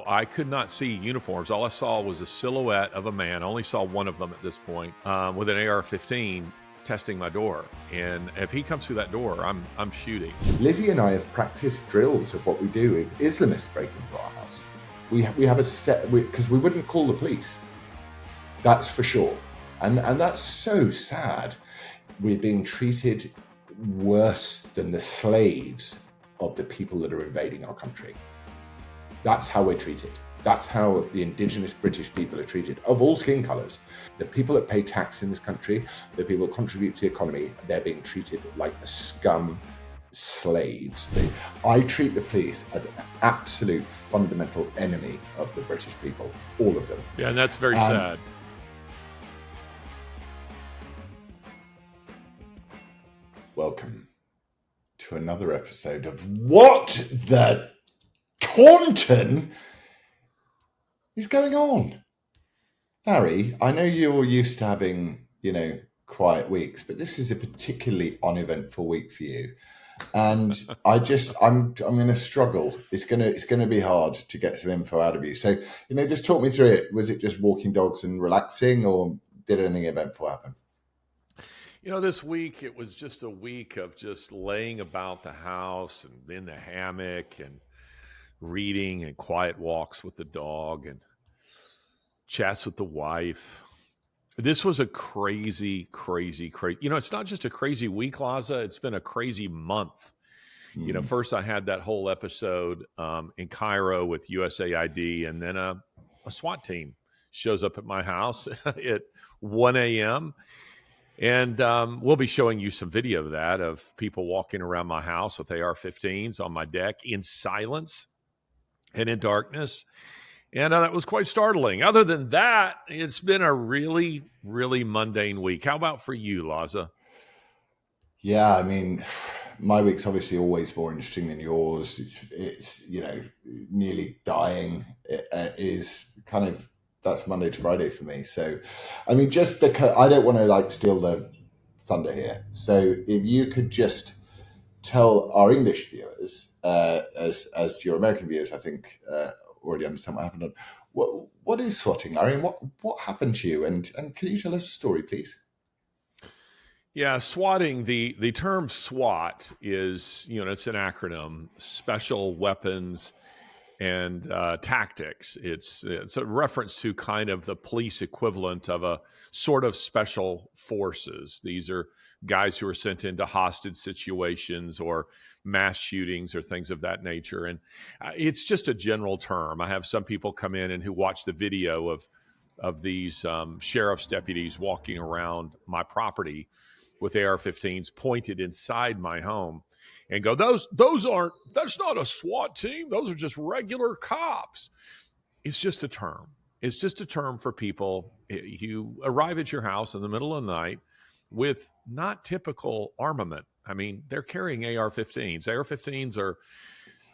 I could not see uniforms. All I saw was a silhouette of a man. I only saw one of them at this point, with an AR-15 testing my door. And if he comes through that door, I'm shooting. Lizzie and I have practiced drills of what we do if Islamists break into our house. We have a set, because we wouldn't call the police. That's for sure. And that's so sad. We're being treated worse than the slaves of the people that are invading our country. That's how we're treated. That's how the indigenous British people are treated, of all skin colours. The people that pay tax in this country, the people that contribute to the economy, they're being treated like the scum slaves. I treat the police as an absolute fundamental enemy of the British people, all of them. Yeah, and that's very sad. Welcome to another episode of What the Taunton is going on? Larry, I know you're used to having, quiet weeks, but this is a particularly uneventful week for you. And I'm going to struggle. It's going to be hard to get some info out of you. So, just talk me through it. Was it just walking dogs and relaxing, or did anything eventful happen? This week, it was just a week of just laying about the house and in the hammock and reading and quiet walks with the dog and chats with the wife. This was a crazy. It's not just a crazy week, Laza. It's been a crazy month. First I had that whole episode in Cairo with USAID, and then a SWAT team shows up at my house at 1 a.m., and we'll be showing you some video of that, of people walking around my house with AR-15s on my deck in silence and in darkness. And that was quite startling. Other than that, it's been a really, really mundane week. How about for you, Laza? Yeah, I mean, my week's obviously always more interesting than yours. It's nearly dying. It is kind of, that's Monday to Friday for me. So, I mean, just because I don't want to steal the thunder here. So if you could just tell our English viewers, as your American viewers, I think, already understand what happened. What is swatting, Larry? And what happened to you? And can you tell us a story, please? Yeah, swatting, the term SWAT is, it's an acronym, Special Weapons and Tactics. It's a reference to kind of the police equivalent of a sort of special forces. These are guys who are sent into hostage situations or mass shootings or things of that nature. And it's just a general term. I have some people come in and who watch the video of these sheriff's deputies walking around my property with AR-15s pointed inside my home and go, that's not a SWAT team. Those are just regular cops. It's just a term. It's just a term for people. You arrive at your house in the middle of the night with not typical armament. I mean, they're carrying AR-15s. AR-15s are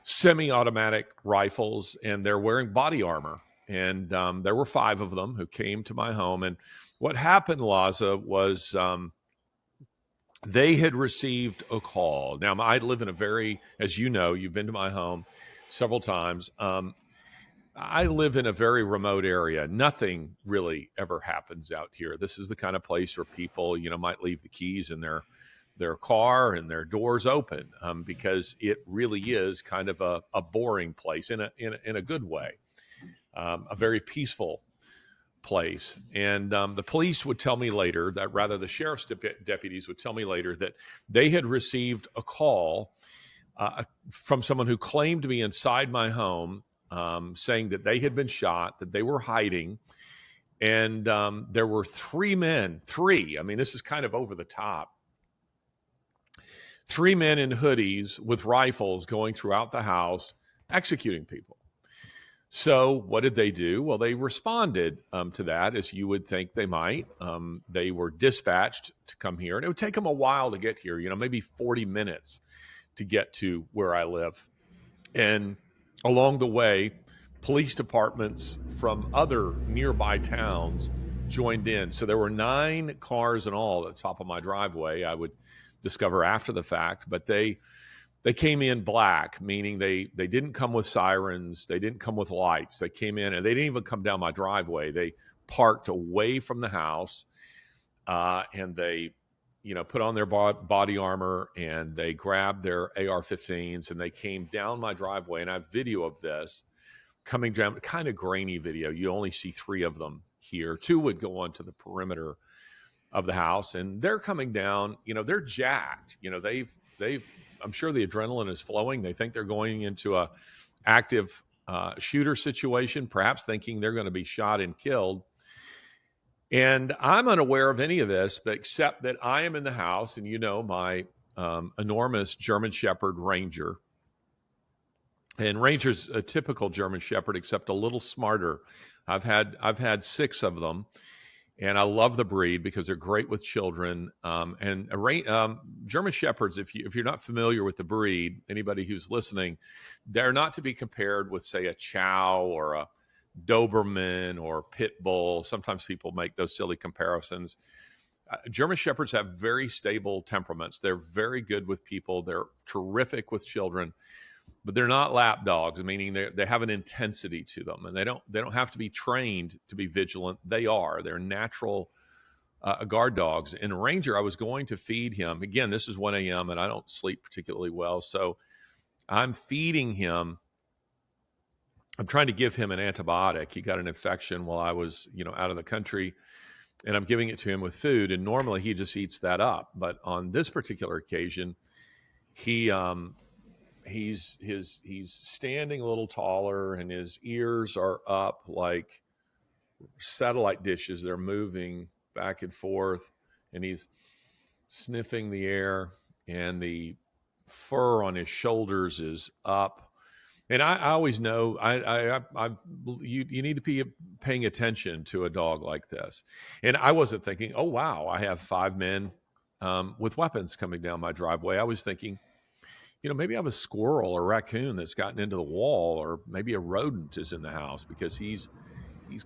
semi-automatic rifles, and they're wearing body armor. And there were 5 of them who came to my home. And what happened, Laza, was they had received a call. Now, I live in a very, as you know, you've been to my home several times. I live in a very remote area. Nothing really ever happens out here. This is the kind of place where people, might leave the keys in their car and their doors open, because it really is kind of a boring place in a good way, a very peaceful place. And the police would tell me later that, rather, the sheriff's deputies would tell me later that they had received a call from someone who claimed to be inside my home, saying that they had been shot, that they were hiding. And there were 3 men, I mean, this is kind of over the top. 3 men in hoodies with rifles going throughout the house, executing people. So what did they do? Well, they responded to that, as you would think they might. They were dispatched to come here, and it would take them a while to get here, maybe 40 minutes to get to where I live. And along the way, police departments from other nearby towns joined in. So there were 9 cars in all at the top of my driveway. I would discover after the fact, but they They came in black, meaning they didn't come with sirens. They didn't come with lights. They came in and they didn't even come down my driveway. They parked away from the house, and they, put on their body armor, and they grabbed their AR-15s, and they came down my driveway. And I have video of this coming down, kind of grainy video. You only see 3 of them here. 2 would go onto the perimeter of the house, and they're coming down. They're jacked. They've I'm sure the adrenaline is flowing. They think they're going into a active shooter situation, perhaps thinking they're going to be shot and killed. And I'm unaware of any of this, but except that I am in the house, and my enormous German Shepherd Ranger. And Ranger's a typical German Shepherd, except a little smarter. I've had 6 of them. And I love the breed because they're great with children. German Shepherds, if you're not familiar with the breed, anybody who's listening, they're not to be compared with, say, a Chow or a Doberman or Pit Bull. Sometimes people make those silly comparisons. German Shepherds have very stable temperaments. They're very good with people. They're terrific with children. But they're not lap dogs, meaning they have an intensity to them, and they don't have to be trained to be vigilant. They're natural guard dogs. And Ranger, I was going to feed him. Again, this is 1 a.m. and I don't sleep particularly well, so I'm feeding him. I'm trying to give him an antibiotic. He got an infection while I was, out of the country, and I'm giving it to him with food. And normally he just eats that up, but on this particular occasion, he's standing a little taller, and his ears are up like satellite dishes. They're moving back and forth, and he's sniffing the air, and the fur on his shoulders is up. And I always know you need to be paying attention to a dog like this. And I wasn't thinking, oh wow, I have 5 men with weapons coming down my driveway. I was thinking, maybe I have a squirrel or raccoon that's gotten into the wall, or maybe a rodent is in the house, because he's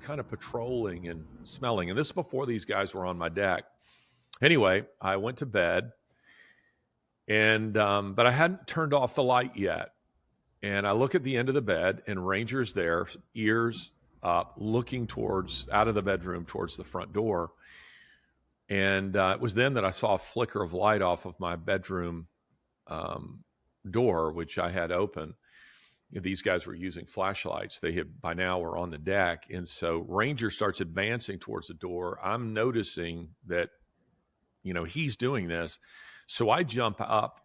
kind of patrolling and smelling. And this is before these guys were on my deck. Anyway, I went to bed, and but I hadn't turned off the light yet. And I look at the end of the bed, and Ranger's there, ears up, looking out of the bedroom towards the front door. And it was then that I saw a flicker of light off of my bedroom door, which I had open. These guys were using flashlights. They had by now were on the deck. And so Ranger starts advancing towards the door. I'm noticing that, he's doing this. So I jump up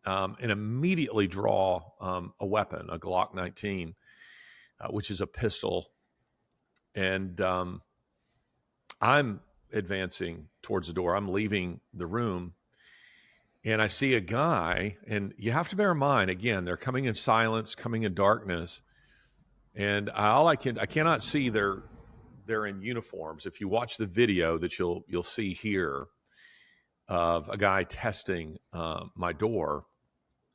and immediately draw a weapon, a Glock 19, which is a pistol. And I'm advancing towards the door. I'm leaving the room. And I see a guy, and you have to bear in mind, again, they're coming in silence, coming in darkness. And I cannot see they're in uniforms. If you watch the video that you'll see here of a guy testing my door.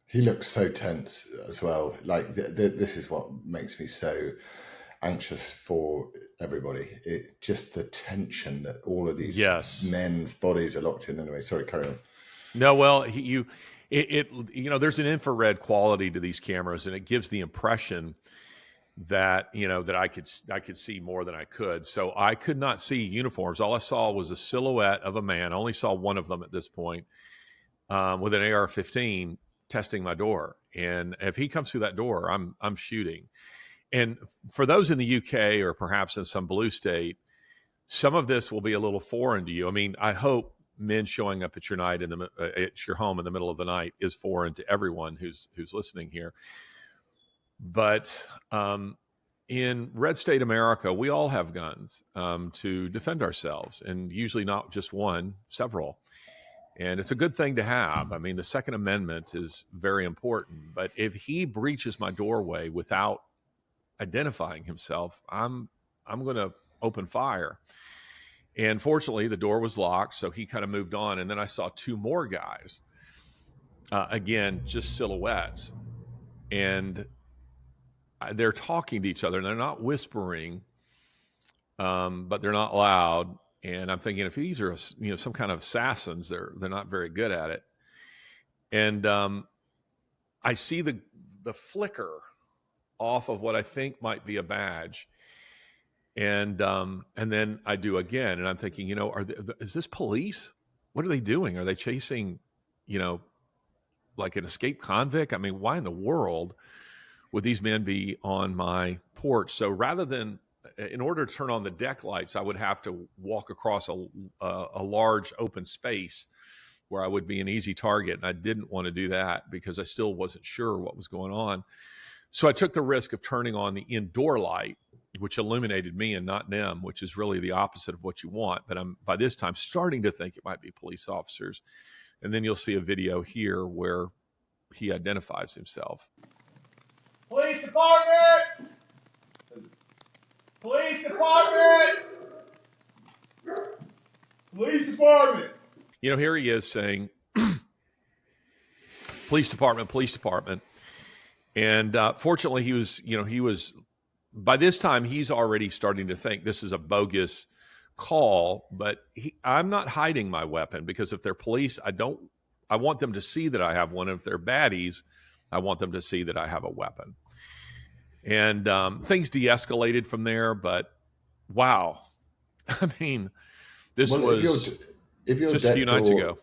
He looks so tense as well. Like this is what makes me so anxious for everybody. Just the tension that all of these men's bodies are locked in. Anyway, sorry, carry on. No, well, there's an infrared quality to these cameras, and it gives the impression that, that I could see more than I could. So I could not see uniforms. All I saw was a silhouette of a man. I only saw one of them at this point, with an AR-15 testing my door. And if he comes through that door, I'm shooting. And for those in the UK, or perhaps in some blue state, some of this will be a little foreign to you. I mean, I hope men showing up at your at your home in the middle of the night is foreign to everyone who's listening here. But in red state America, we all have guns to defend ourselves, and usually not just one, several. And it's a good thing to have. I mean, the Second Amendment is very important. But if he breaches my doorway without identifying himself, I'm going to open fire. And fortunately, the door was locked, so he kind of moved on. And then I saw 2 more guys, again, just silhouettes. And they're talking to each other, and they're not whispering, but they're not loud. And I'm thinking, if these are some kind of assassins, they're not very good at it. And I see the flicker off of what I think might be a badge. And then I do again, and I'm thinking, is this police? What are they doing? Are they chasing, like an escaped convict? I mean, why in the world would these men be on my porch? So rather than, in order to turn on the deck lights, I would have to walk across a large open space where I would be an easy target. And I didn't want to do that because I still wasn't sure what was going on. So I took the risk of turning on the indoor light, which illuminated me and not them, which is really the opposite of what you want. But I'm, by this time, starting to think it might be police officers. And then you'll see a video here where he identifies himself. Police department! Police department! Police department! Here he is saying, police department, police department. And fortunately, he was, by this time, he's already starting to think this is a bogus call, but I'm not hiding my weapon, because if they're police, I want them to see that I have one. And if they're baddies, I want them to see that I have a weapon. And things de-escalated from there, but wow. I mean, this was if your just a few nights ago.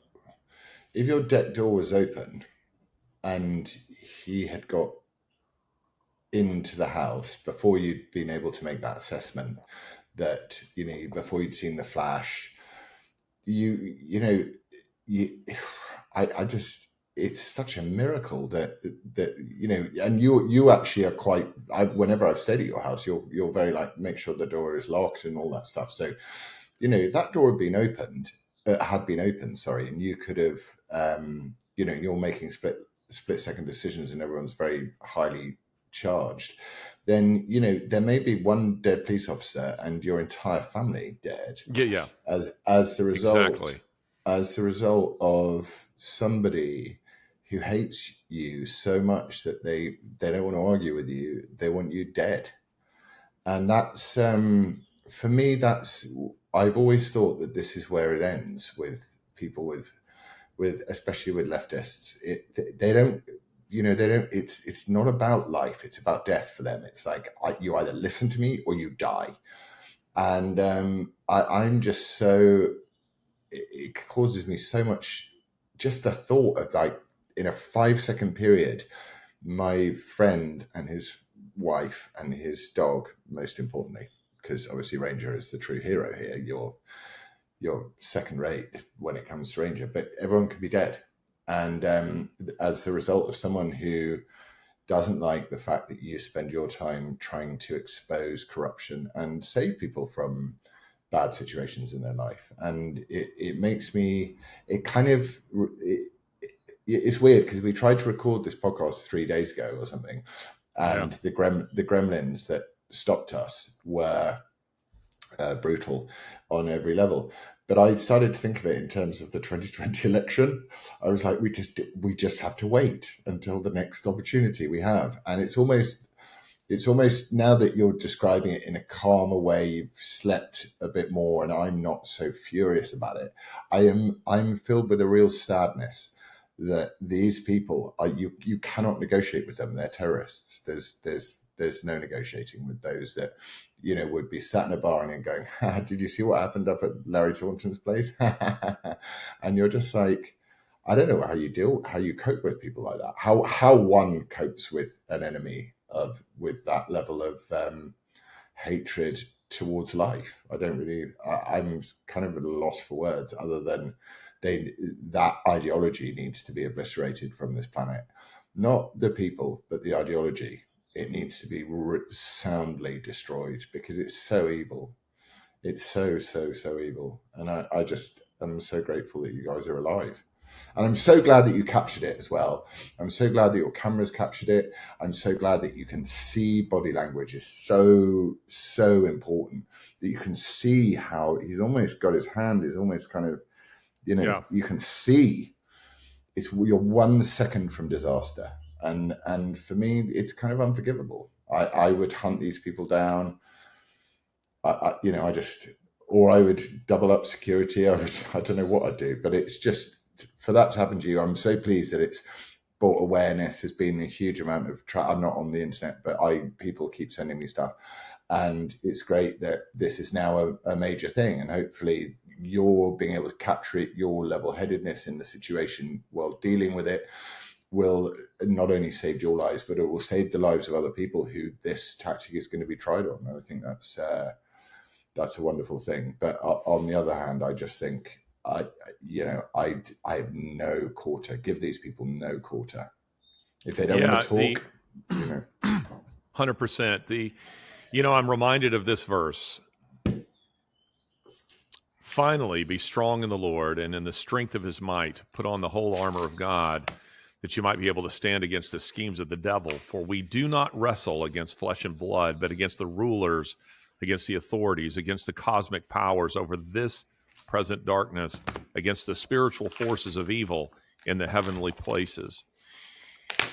If your deck door was open and he had got into the house before you'd been able to make that assessment, that, before you'd seen the flash, I just, it's such a miracle that and you actually are quite, whenever I've stayed at your house, you're very like, make sure the door is locked and all that stuff. So, if that door had been opened, and you could have, you're making split second decisions and everyone's very highly charged, then, there may be one dead police officer and your entire family dead. Yeah. As the result, exactly. As the result of somebody who hates you so much that they don't want to argue with you, they want you dead. And that's, for me, I've always thought that this is where it ends with people with especially with leftists. It's not about life, it's about death for them. It's like, you either listen to me or you die. And I'm just so, it causes me so much, just the thought of, like, in a 5-second period, my friend and his wife and his dog, most importantly, because obviously Ranger is the true hero here. You're second rate when it comes to Ranger, but everyone could be dead. And as the result of someone who doesn't like the fact that you spend your time trying to expose corruption and save people from bad situations in their life. And it makes me, it's weird because we tried to record this podcast 3 days ago or something, and the gremlins that stopped us were brutal on every level. But I started to think of it in terms of the 2020 election. I was like, we just have to wait until the next opportunity we have. And it's almost now that you're describing it in a calmer way, you've slept a bit more, and I'm not so furious about it. I'm filled with a real sadness that these people are, you cannot negotiate with them. They're terrorists. There's no negotiating with those that, would be sat in a bar and going, did you see what happened up at Larry Taunton's place? And you're just like, I don't know how you cope with people like that. How one copes with an enemy with that level of hatred towards life. I'm kind of at a loss for words, other than that ideology needs to be obliterated from this planet. Not the people, but the ideology. It needs to be soundly destroyed because it's so evil. It's so evil. And I'm so grateful that you guys are alive. And I'm so glad that you captured it as well. I'm so glad that your cameras captured it. I'm so glad that you can see body language is so important. That you can see how he's almost got his hand is almost kind of, you can see you're 1 second from disaster. And for me, it's kind of unforgivable. I would hunt these people down. I would double up security. I don't know what I'd do, but it's just, for that to happen to you, I'm so pleased that it's brought awareness. Has been a huge amount of I'm not on the internet, but people keep sending me stuff, and it's great that this is now a major thing, and hopefully you're being able to capture it, your level-headedness in the situation while dealing with it will not only save your lives, but it will save the lives of other people who this tactic is going to be tried on. And I think that's a wonderful thing. But on the other hand, I just think I have no quarter. Give these people no quarter. If they don't want to talk, 100%. I'm reminded of this verse. Finally, be strong in the Lord and in the strength of his might. Put on the whole armor of God, that you might be able to stand against the schemes of the devil. For we do not wrestle against flesh and blood, but against the rulers, against the authorities, against the cosmic powers over this present darkness, against the spiritual forces of evil in the heavenly places.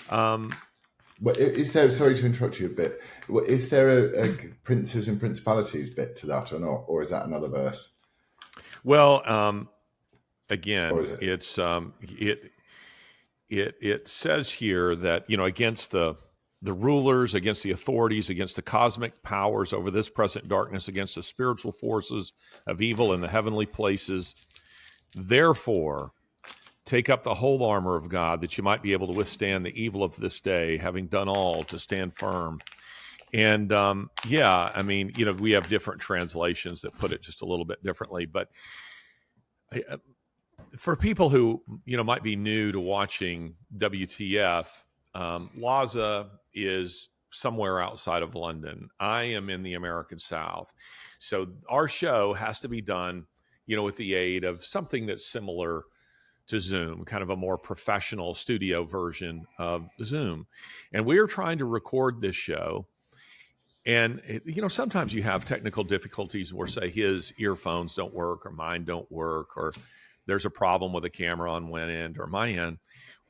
But is there, sorry to interrupt you a bit, is there a princes and principalities bit to that or not? Or is that another verse? Well, again, it says here that, against the rulers, against the authorities, against the cosmic powers over this present darkness, against the spiritual forces of evil in the heavenly places. Therefore, take up the whole armor of God, that you might be able to withstand the evil of this day, having done all to stand firm. And we have different translations that put it just a little bit differently. But for people who, might be new to watching WTF, Laza is somewhere outside of London. I am in the American South. So our show has to be done, with the aid of something that's similar to Zoom, kind of a more professional studio version of Zoom. And we are trying to record this show. And, sometimes you have technical difficulties where, say, his earphones don't work or mine don't work, or there's a problem with the camera on one end or my end.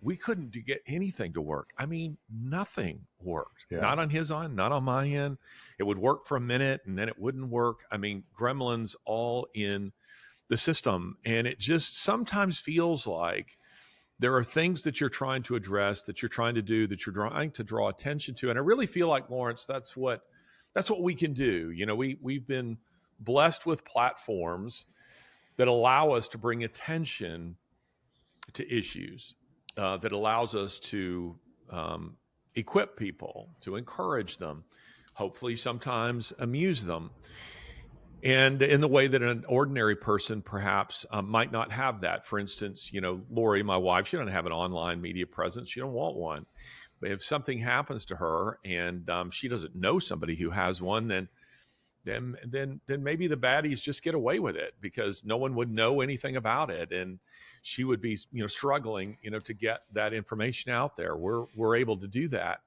We couldn't get anything to work. I mean, nothing worked. Yeah. Not on his end, not on my end. It would work for a minute and then it wouldn't work. I mean, gremlins all in the system. And it just sometimes feels like there are things that you're trying to address, that you're trying to do, that you're trying to draw attention to. And I really feel like, Lawrence, that's what we can do. We've been blessed with platforms that allow us to bring attention to issues, that allows us to equip people, to encourage them, hopefully sometimes amuse them. And in the way that an ordinary person perhaps might not have that. For instance, Lori, my wife, she doesn't have an online media presence. She don't want one. But if something happens to her and she doesn't know somebody who has one, then maybe the baddies just get away with it because no one would know anything about it. And she would be, struggling, to get that information out there. We're able to do that.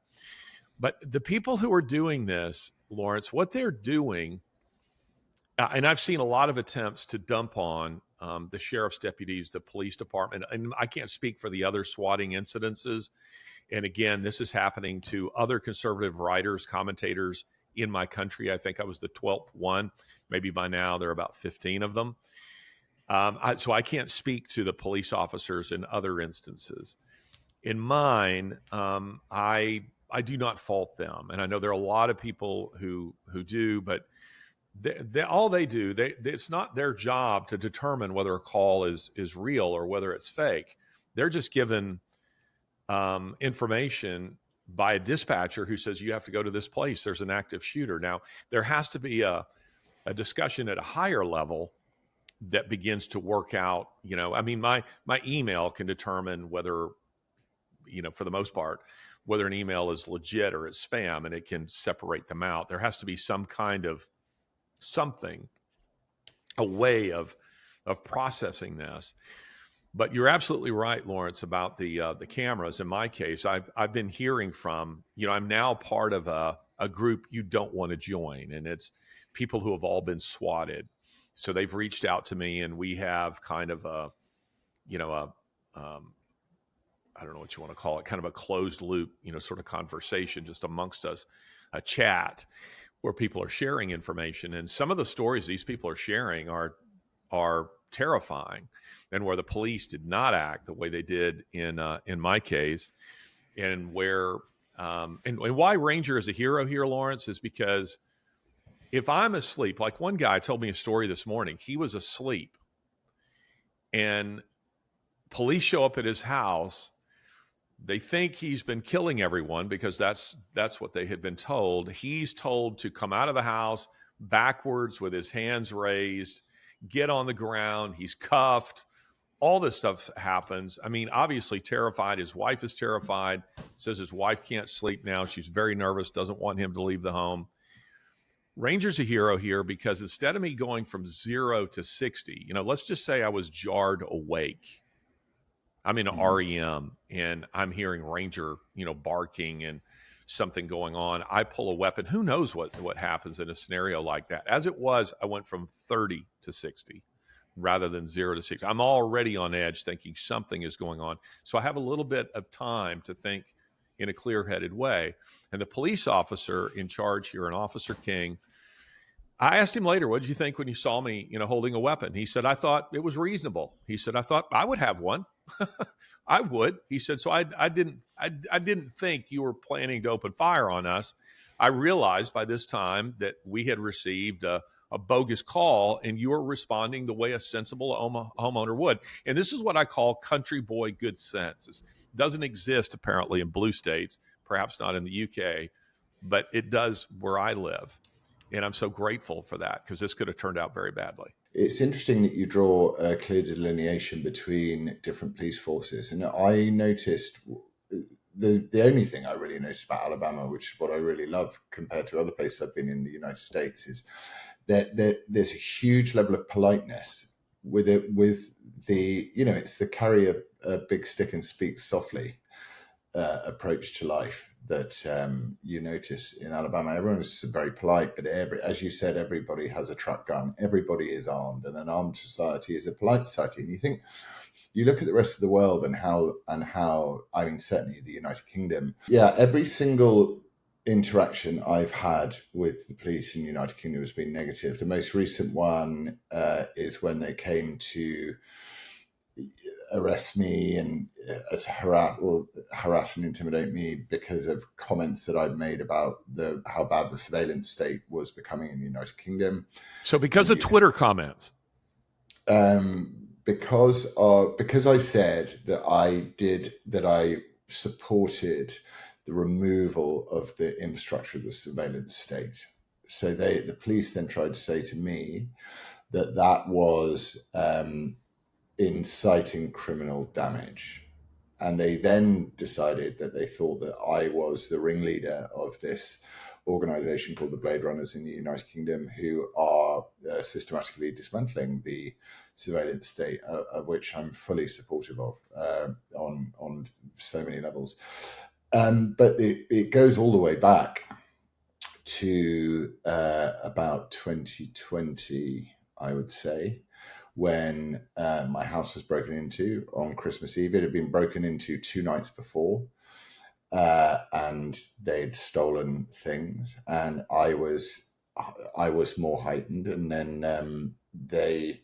But the people who are doing this, Lawrence, what they're doing, and I've seen a lot of attempts to dump on the sheriff's deputies, the police department, and I can't speak for the other swatting incidences. And again, this is happening to other conservative writers, commentators in my country. I think I was the 12th one. Maybe by now there are about 15 of them. So I can't speak to the police officers in other instances. In mine, I do not fault them. And I know there are a lot of people who do, but all they do, it's not their job to determine whether a call is real or whether it's fake. They're just given information by a dispatcher who says you have to go to this place. There's an active shooter. Now, there has to be a discussion at a higher level that begins to work out. My email can determine whether, for the most part, whether an email is legit or it's spam, and it can separate them out. There has to be some kind of a way of processing this. But you're absolutely right, Lawrence, about the cameras. In my case, I've been hearing from, I'm now part of a group you don't want to join, and it's people who have all been swatted. So they've reached out to me, and we have kind of I don't know what you want to call it, kind of a closed loop, sort of conversation just amongst us, a chat where people are sharing information. And some of the stories these people are sharing are terrifying, and where the police did not act the way they did in my case. and where and why Ranger is a hero here, Lawrence, is because if I'm asleep, like one guy told me a story this morning, he was asleep and police show up at his house. They think he's been killing everyone because that's what they had been told. He's told to come out of the house backwards with his hands raised, get on the ground. He's cuffed. All this stuff happens. I mean, obviously terrified. His wife is terrified, says his wife can't sleep now. She's very nervous, doesn't want him to leave the home. Ranger's a hero here because instead of me going from 0 to 60, let's just say I was jarred awake. I'm in REM and I'm hearing Ranger, barking and something going on. I pull a weapon. Who knows what happens in a scenario like that? As it was, I went from 30 to 60 rather than 0 to 60. I'm already on edge thinking something is going on. So I have a little bit of time to think in a clear-headed way. And the police officer in charge here, an Officer King, I asked him later, what did you think when you saw me, holding a weapon? He said, I thought it was reasonable. He said, I thought I would have one. I would. He said, so I didn't think you were planning to open fire on us. I realized by this time that we had received a bogus call and you were responding the way a sensible homeowner would. And this is what I call country boy good sense. It doesn't exist apparently in blue states, perhaps not in the UK, but it does where I live. And I'm so grateful for that because this could have turned out very badly. It's interesting that you draw a clear delineation between different police forces. And I noticed the only thing I really noticed about Alabama, which is what I really love compared to other places I've been in the United States, is that there's a huge level of politeness with it, with the, it's the carry a big stick and speak softly approach to life that you notice in Alabama. Everyone's very polite, but as you said, everybody has a truck gun. Everybody is armed, and an armed society is a polite society. And you look at the rest of the world and how I mean, certainly the United Kingdom. Yeah, every single interaction I've had with the police in the United Kingdom has been negative. The most recent one is when they came to arrest me and to harass and intimidate me because of comments that I'd made about how bad the surveillance state was becoming in the United Kingdom. So because of Twitter comments? Because I said that I supported the removal of the infrastructure of the surveillance state. So the police then tried to say to me that was inciting criminal damage. And they then decided that they thought that I was the ringleader of this organization called the Blade Runners in the United Kingdom, who are systematically dismantling the surveillance state, of which I'm fully supportive of on so many levels. But it goes all the way back to about 2020, I would say, when my house was broken into on Christmas Eve. It had been broken into 2 nights before, and they'd stolen things, and I was more heightened. And then they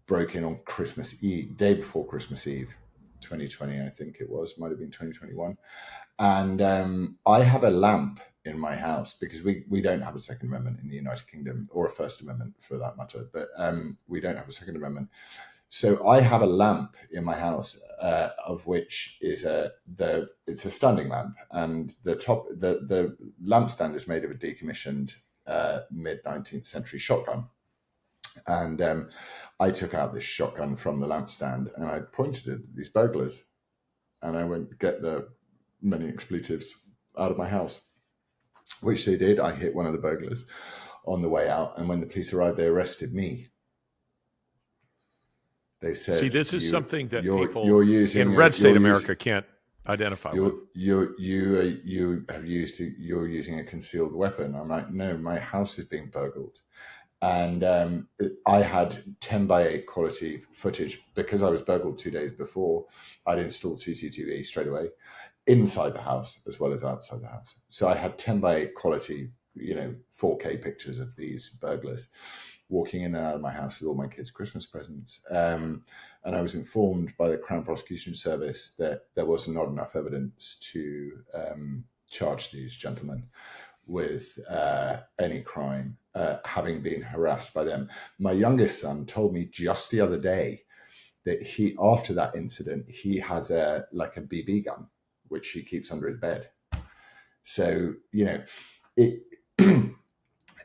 broke in on Christmas Eve, day before Christmas Eve, 2020, I think it was, might have been 2021. And I have a lamp in my house because we don't have a Second Amendment in the United Kingdom, or a First Amendment for that matter, but we don't have a Second Amendment. So I have a lamp in my house, of which is it's a standing lamp, and the lamp stand is made of a decommissioned mid-19th century shotgun. And I took out this shotgun from the lamp stand and I pointed it at these burglars, and I went, get the many expletives out of my house, which they did. I hit one of the burglars on the way out, and when the police arrived, they arrested me. They said, "See, this is something that people you're using in red state America can't identify with. You're using a concealed weapon." I'm like, no, my house is being burgled. And I had 10:8 quality footage because I was burgled 2 days before. I'd installed CCTV straight away inside the house as well as outside the house. So I had 10:8 quality, 4K pictures of these burglars. walking in and out of my house with all my kids' Christmas presents. And I was informed by the Crown Prosecution Service that there was not enough evidence to charge these gentlemen with any crime, having been harassed by them. My youngest son told me just the other day that after that incident, he has a BB gun, which he keeps under his bed. So, it. I'm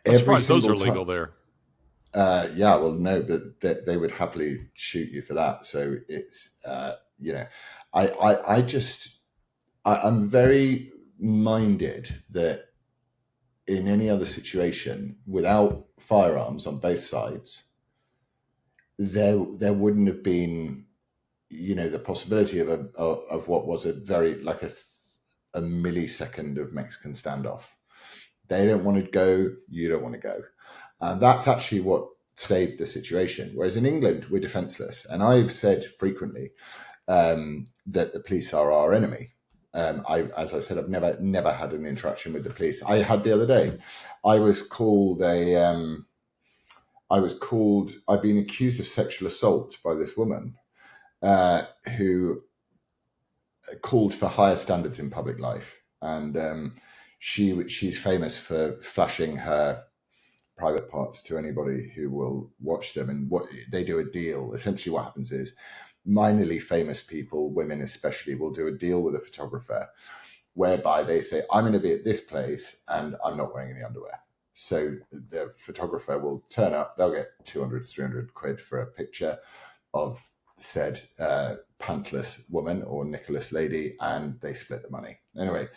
surprised those are legal there. Yeah, well, no, but they would happily shoot you for that. So it's, I'm very minded that in any other situation, without firearms on both sides, there wouldn't have been, the possibility of what was a very a millisecond of Mexican standoff. They don't want to go, you don't want to go. And that's actually what saved the situation. Whereas in England, we're defenseless. And I've said frequently that the police are our enemy. As I said, I've never had an interaction with the police. I had the other day. I've been accused of sexual assault by this woman who called for higher standards in public life. And she's famous for flashing her private parts to anybody who will watch them. And what they do a deal. Essentially what happens is minorly famous people, women especially, will do a deal with a photographer whereby they say, I'm going to be at this place and I'm not wearing any underwear. So the photographer will turn up, they'll get 200, 300 quid for a picture of said pantless woman or Nicholas lady, and they split the money. Anyway,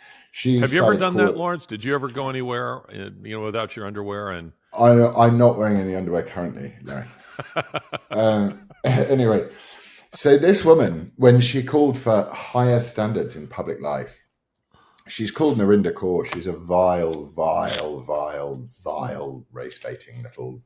have you ever done that, Lawrence? Did you ever go anywhere, without your underwear? And I'm not wearing any underwear currently, Larry. Anyway, so this woman, when she called for higher standards in public life, she's called Narinda Kaur. She's a vile, race baiting little.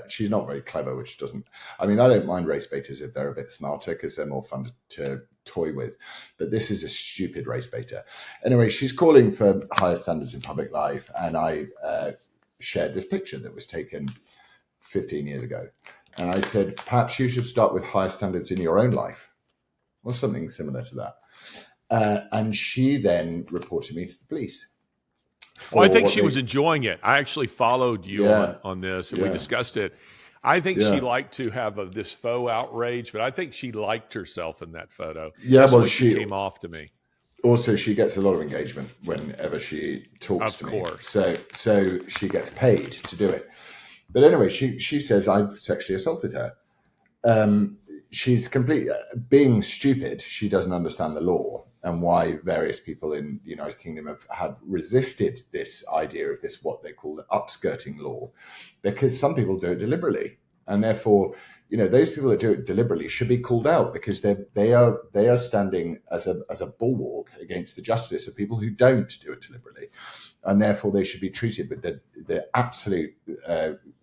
She's not very clever, which doesn't. I mean, I don't mind race baiters if they're a bit smarter because they're more fun to toy with. But this is a stupid race baiter. Anyway, she's calling for higher standards in public life, and I shared this picture that was taken 15 years ago, and I said, perhaps you should start with higher standards in your own life, or something similar to that. And she then reported me to the police. Well, I think she was enjoying it. I actually followed you on this, and we discussed it. I think she liked to have this faux outrage, but I think she liked herself in that photo. Yeah, well, she came off to me. Also, she gets a lot of engagement whenever she talks to me. Of course. So she gets paid to do it. But anyway, she says I've sexually assaulted her. She's being stupid. She doesn't understand the law and why various people in the United Kingdom have resisted this idea of this, what they call the upskirting law, because some people do it deliberately. And therefore, those people that do it deliberately should be called out because they are standing as a bulwark against the justice of people who don't do it deliberately. And therefore they should be treated with the absolute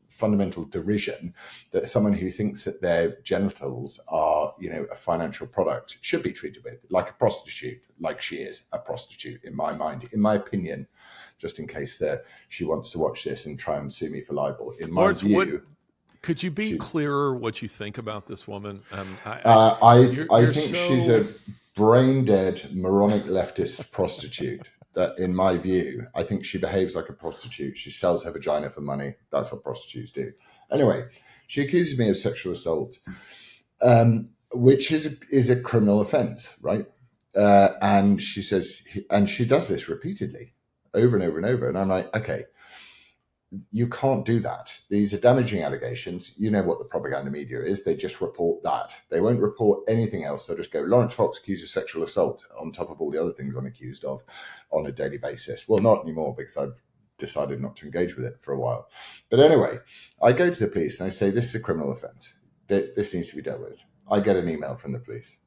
fundamental derision that someone who thinks that their genitals are, a financial product should be treated with, like a prostitute, like she is a prostitute in my mind, in my opinion, just in case she wants to watch this and try and sue me for libel. In my view, could you be clearer what you think about this woman? I think she's a brain dead, moronic leftist prostitute. That, in my view, I think she behaves like a prostitute. She sells her vagina for money. That's what prostitutes do. Anyway, she accuses me of sexual assault, which is a criminal offence, right? And she says, and she does this repeatedly, over and over and over. And I'm like, okay, you can't do that. These are damaging allegations. You know what the propaganda media is. They just report that. They won't report anything else. They'll just go, Lawrence Fox accused of sexual assault on top of all the other things I'm accused of on a daily basis. Well, not anymore because I've decided not to engage with it for a while. But anyway, I go to the police and I say, this is a criminal offence. This needs to be dealt with. I get an email from the police.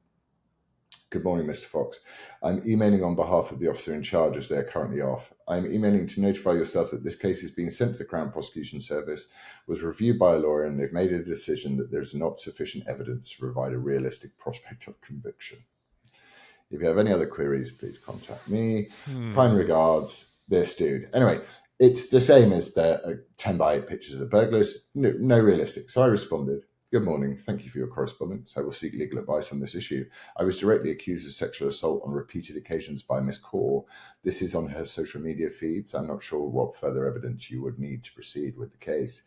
Good morning, Mr. Fox. I'm emailing on behalf of the officer in charge as they are currently off. I'm emailing to notify yourself that this case is being sent to the Crown Prosecution Service, was reviewed by a lawyer, and they've made a decision that there's not sufficient evidence to provide a realistic prospect of conviction. If you have any other queries, please contact me. Kind regards, this dude. Anyway, It's the same as the 10 by 8 pictures of the burglars. No realistic. So I responded, "Good morning. Thank you for your correspondence. I will seek legal advice on this issue. I was directly accused of sexual assault on repeated occasions by Miss Kaur. This is on her social media feeds. I'm not sure what further evidence you would need to proceed with the case.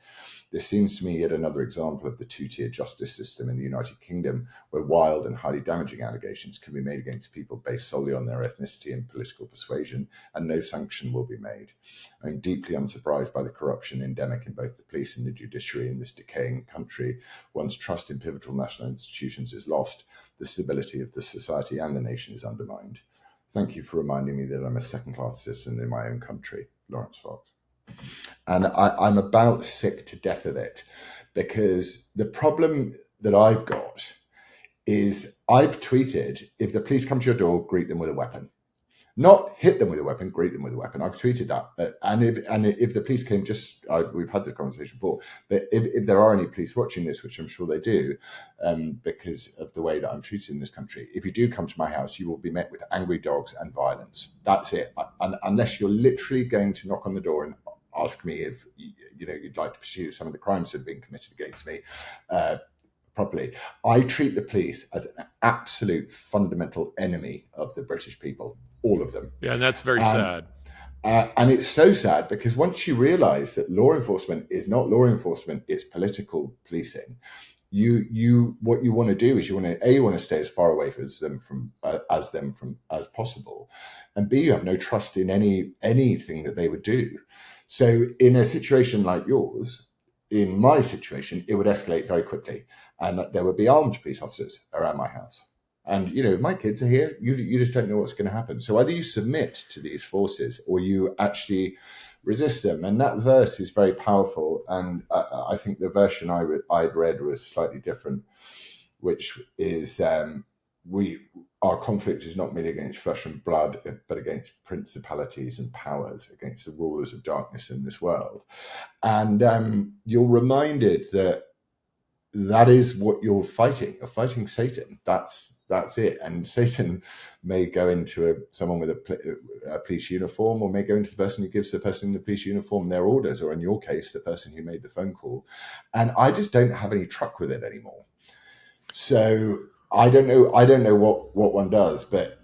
This seems to me yet another example of the two-tier justice system in the United Kingdom, where wild and highly damaging allegations can be made against people based solely on their ethnicity and political persuasion, and no sanction will be made. I'm deeply unsurprised by the corruption endemic in both the police and the judiciary in this decaying country. Once trust in pivotal national institutions is lost, the stability of the society and the nation is undermined. Thank you for reminding me that I'm a second-class citizen in my own country, Lawrence Fox." And I'm about sick to death of it, because the problem that I've got is I've tweeted, if the police come to your door, greet them with a weapon. Not hit them with a weapon, greet them with a weapon. I've tweeted that. And if the police came, we've had this conversation before, but if there are any police watching this, which I'm sure they do, because of the way that I'm treated in this country, if you do come to my house, you will be met with angry dogs and violence. That's it. Unless you're literally going to knock on the door and ask me if you'd like to pursue some of the crimes that have been committed against me properly. I treat the police as an absolute fundamental enemy of the British people, all of them. Yeah, and that's very sad. And it's so sad, because once you realise that law enforcement is not law enforcement, it's political policing. What you want to do is you want to stay as far away from them as possible, and B, you have no trust in anything that they would do. So in a situation like yours, in my situation, it would escalate very quickly, and there would be armed police officers around my house. And if my kids are here, you just don't know what's going to happen. So either you submit to these forces or you actually resist them. And that verse is very powerful. And I think the version I'd read was slightly different, which is our conflict is not merely against flesh and blood, but against principalities and powers, against the rulers of darkness in this world. And you're reminded that is what you're fighting. You're fighting Satan. That's it. And Satan may go into someone with a police uniform, or may go into the person who gives the person in the police uniform their orders, or in your case, the person who made the phone call. And I just don't have any truck with it anymore. So I don't know what one does, but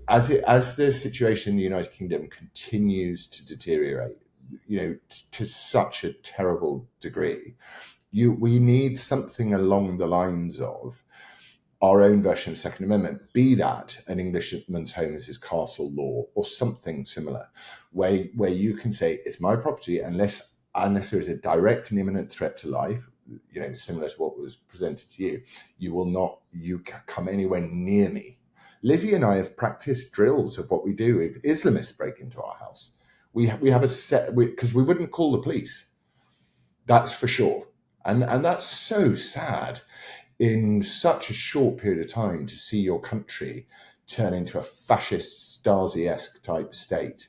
as the situation in the United Kingdom continues to deteriorate, to such a terrible degree, we need something along the lines of our own version of Second Amendment, be that an Englishman's home is his castle law, or something similar, where you can say it's my property unless there is a direct and imminent threat to life, similar to what was presented to you. You come anywhere near me. Lizzie and I have practiced drills of what we do if Islamists break into our house. We have a set, because we wouldn't call the police. That's for sure. And that's so sad in such a short period of time to see your country turn into a fascist Stasi-esque type state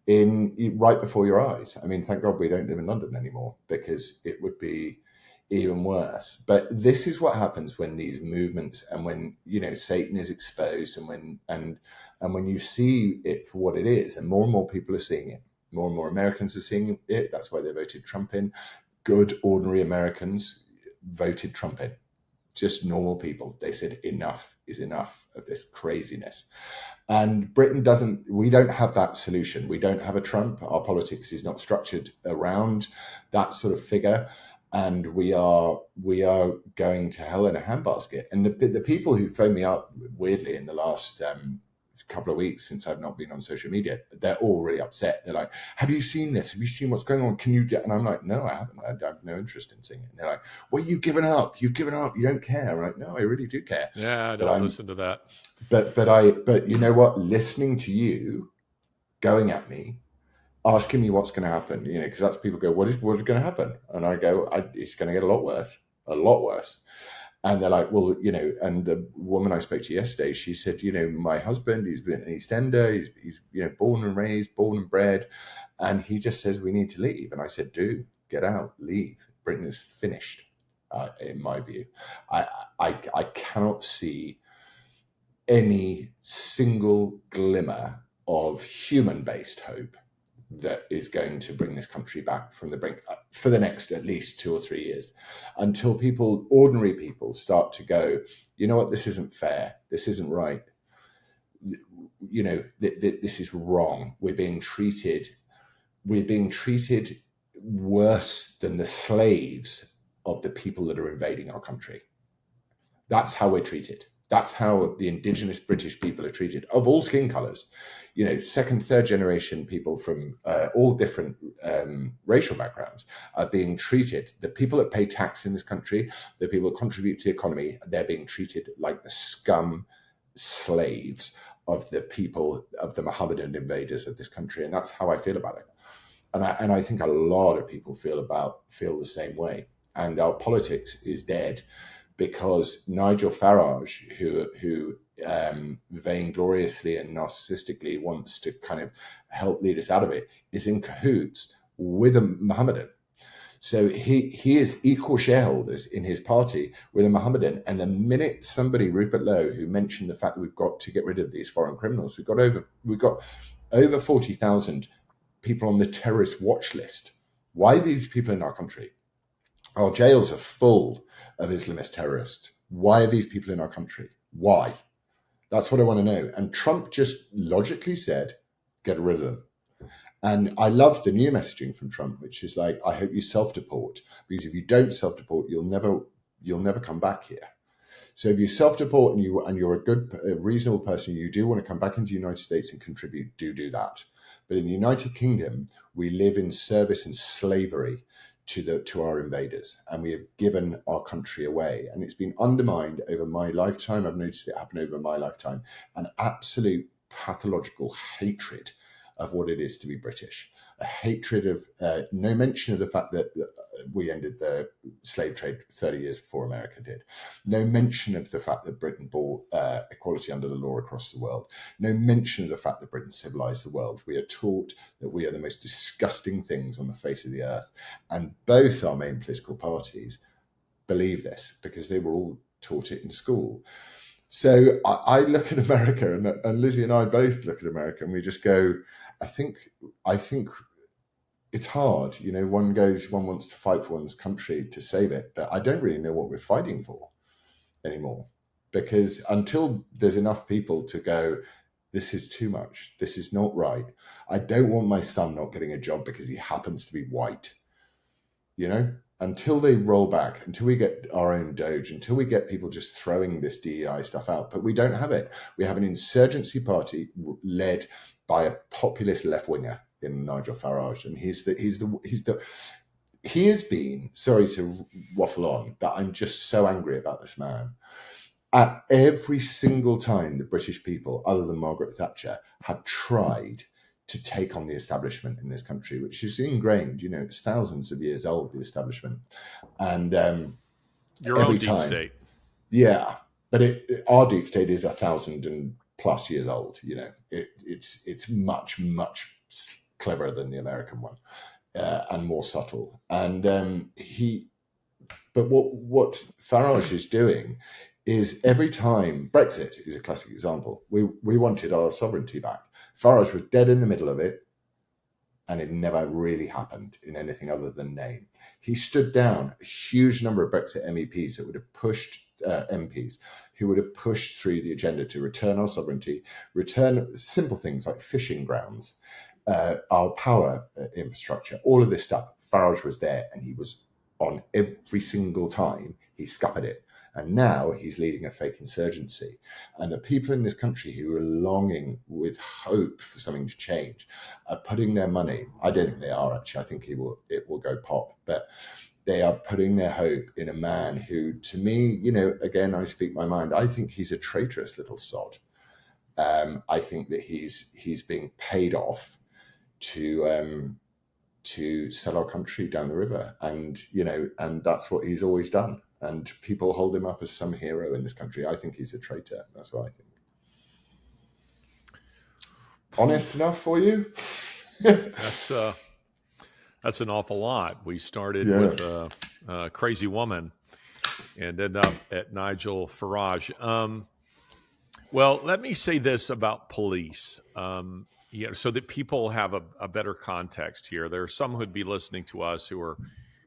right before your eyes. I mean, thank God we don't live in London anymore, because it would be even worse. But this is what happens when these movements, and when Satan is exposed, and when you see it for what it is, and more people are seeing it. More and more Americans are seeing it. That's why they voted Trump in. Good, ordinary Americans voted Trump in. Just normal people. They said enough is enough of this craziness. And Britain we don't have that solution. We don't have a Trump. Our politics is not structured around that sort of figure. And we are going to hell in a handbasket. And the people who phoned me up weirdly in the last couple of weeks, since I've not been on social media, they're all really upset. They're like, "Have you seen this? Have you seen what's going on? Can you?" And I'm like, "No, I haven't. I have no interest in seeing it." And they're like, "Well, you've given up. You've given up. You don't care." I'm like, "No, I really do care." Yeah, I don't listen to that. But you know what? Listening to you, going at me, asking me what's going to happen, because that's people go, what is going to happen? And I go, it's going to get a lot worse. And they're like, well, and the woman I spoke to yesterday, she said, my husband, he's been an East Ender, he's born and raised, born and bred, and he just says we need to leave. And I said, get out, leave. Britain is finished, in my view. I cannot see any single glimmer of human-based hope that is going to bring this country back from the brink for the next at least 2 or 3 years, until people, ordinary people, start to go, you know what, this isn't fair, this isn't right, you know, this is wrong. We're being treated worse than the slaves of the people that are invading our country. That's how we're treated. That's how the indigenous British people are treated, of all skin colors. You know, second, third generation people from all different racial backgrounds are being treated. The people that pay tax in this country, the people that contribute to the economy, they're being treated like the scum slaves of the people, of the Mohammedan invaders of this country. And that's how I feel about it. And I think a lot of people feel the same way. And our politics is dead, because Nigel Farage, who vaingloriously and narcissistically wants to kind of help lead us out of it, is in cahoots with a Mohammedan. So he is equal shareholders in his party with a Mohammedan. And the minute somebody, Rupert Lowe, who mentioned the fact that we've got to get rid of these foreign criminals, we've got over 40,000 people on the terrorist watch list. Why are these people in our country? Our jails are full of Islamist terrorists. Why are these people in our country? Why? That's what I want to know. And Trump just logically said, get rid of them. And I love the new messaging from Trump, which is like, I hope you self-deport, because if you don't self-deport, you'll never come back here. So if you self-deport and you're a reasonable person, you do want to come back into the United States and contribute, do that. But in the United Kingdom, we live in service and slavery to our invaders, and we have given our country away, and it's been undermined over my lifetime. I've noticed it happen over my lifetime, an absolute pathological hatred of what it is to be British, a hatred of no mention of the fact that we ended the slave trade 30 years before America did, no mention of the fact that Britain brought equality under the law across the world, no mention of the fact that Britain civilized the world. We are taught that we are the most disgusting things on the face of the earth, and both our main political parties believe this because they were all taught it in school. So I look at America, and Lizzie and I both look at America, and we just go, I think it's hard. You know, one wants to fight for one's country to save it, but I don't really know what we're fighting for anymore, because until there's enough people to go, this is too much, this is not right. I don't want my son not getting a job because he happens to be white, you know? Until they roll back, until we get our own Doge, until we get people just throwing this DEI stuff out. But we don't have it. We have an insurgency party led by a populist left-winger in Nigel Farage. And he has been, sorry to waffle on, but I'm just so angry about this man. At every single time the British people, other than Margaret Thatcher, have tried to take on the establishment in this country, which is ingrained, you know, it's thousands of years old, the establishment. And your own deep state. Yeah, but our deep state is 1,000+ years old, you know. It's much, much cleverer than the American one, and more subtle. And but what Farage is doing is, every time, Brexit is a classic example. We wanted our sovereignty back. Farage was dead in the middle of it, and it never really happened in anything other than name. He stood down a huge number of Brexit MEPs that would have pushed MPs who would have pushed through the agenda to return our sovereignty, return simple things like fishing grounds, our power infrastructure, all of this stuff. Farage was there, and he was on every single time. He scuppered it. And now he's leading a fake insurgency. And the people in this country who are longing with hope for something to change are putting their money, I don't think they are actually, I think it will go pop, but they are putting their hope in a man who, to me, you know, again, I speak my mind, I think he's a traitorous little sod. I think that he's being paid off to sell our country down the river. And, you know, and that's what he's always done. And people hold him up as some hero in this country. I think he's a traitor. That's what I think. Honest enough for you? That's an awful lot. We started with a crazy woman and ended up at Nigel Farage. Well, let me say this about police. so that people have a better context here. There are some who'd be listening to us who are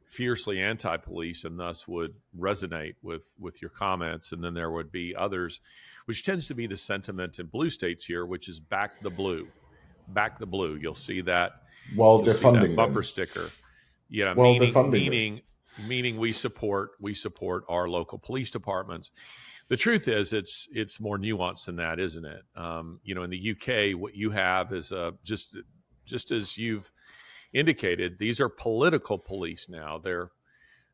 fiercely anti-police and thus would resonate with your comments. And then there would be others, which tends to be the sentiment in blue states here, which is back the blue. Back the blue. You'll see that. While You'll see that defunding bumper them. sticker. Yeah, While defunding them. meaning we support our local police departments. The truth is, it's more nuanced than that, isn't it? In the UK, what you have is just as you've indicated, these are political police now.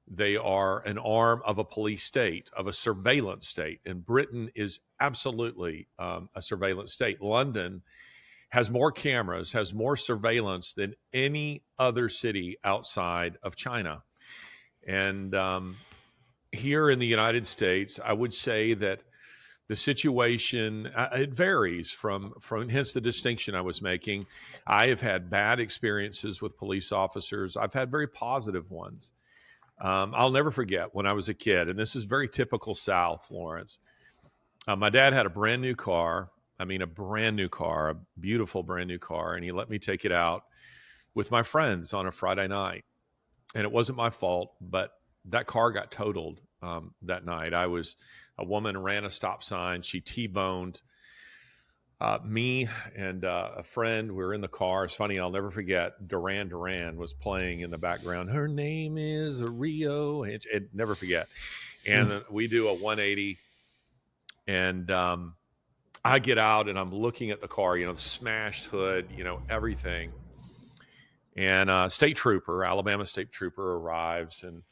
They are an arm of a police state, of a surveillance state, and Britain is absolutely a surveillance state. London has more cameras, has more surveillance than any other city outside of China. And here in the United States, I would say that the situation, it varies from hence the distinction I was making. I have had bad experiences with police officers. I've had very positive ones. I'll never forget when I was a kid, and this is very typical South, Lawrence. My dad had a brand new car. I mean, a brand new car, a beautiful brand new car. And he let me take it out with my friends on a Friday night. And it wasn't my fault, but that car got totaled that night. A woman ran a stop sign. She T-boned me and a friend. We were in the car. It's funny, I'll never forget, Duran Duran was playing in the background. Her name is Rio. And never forget. And we do a 180. And I get out and I'm looking at the car, the smashed hood, everything. And Alabama state trooper arrives, and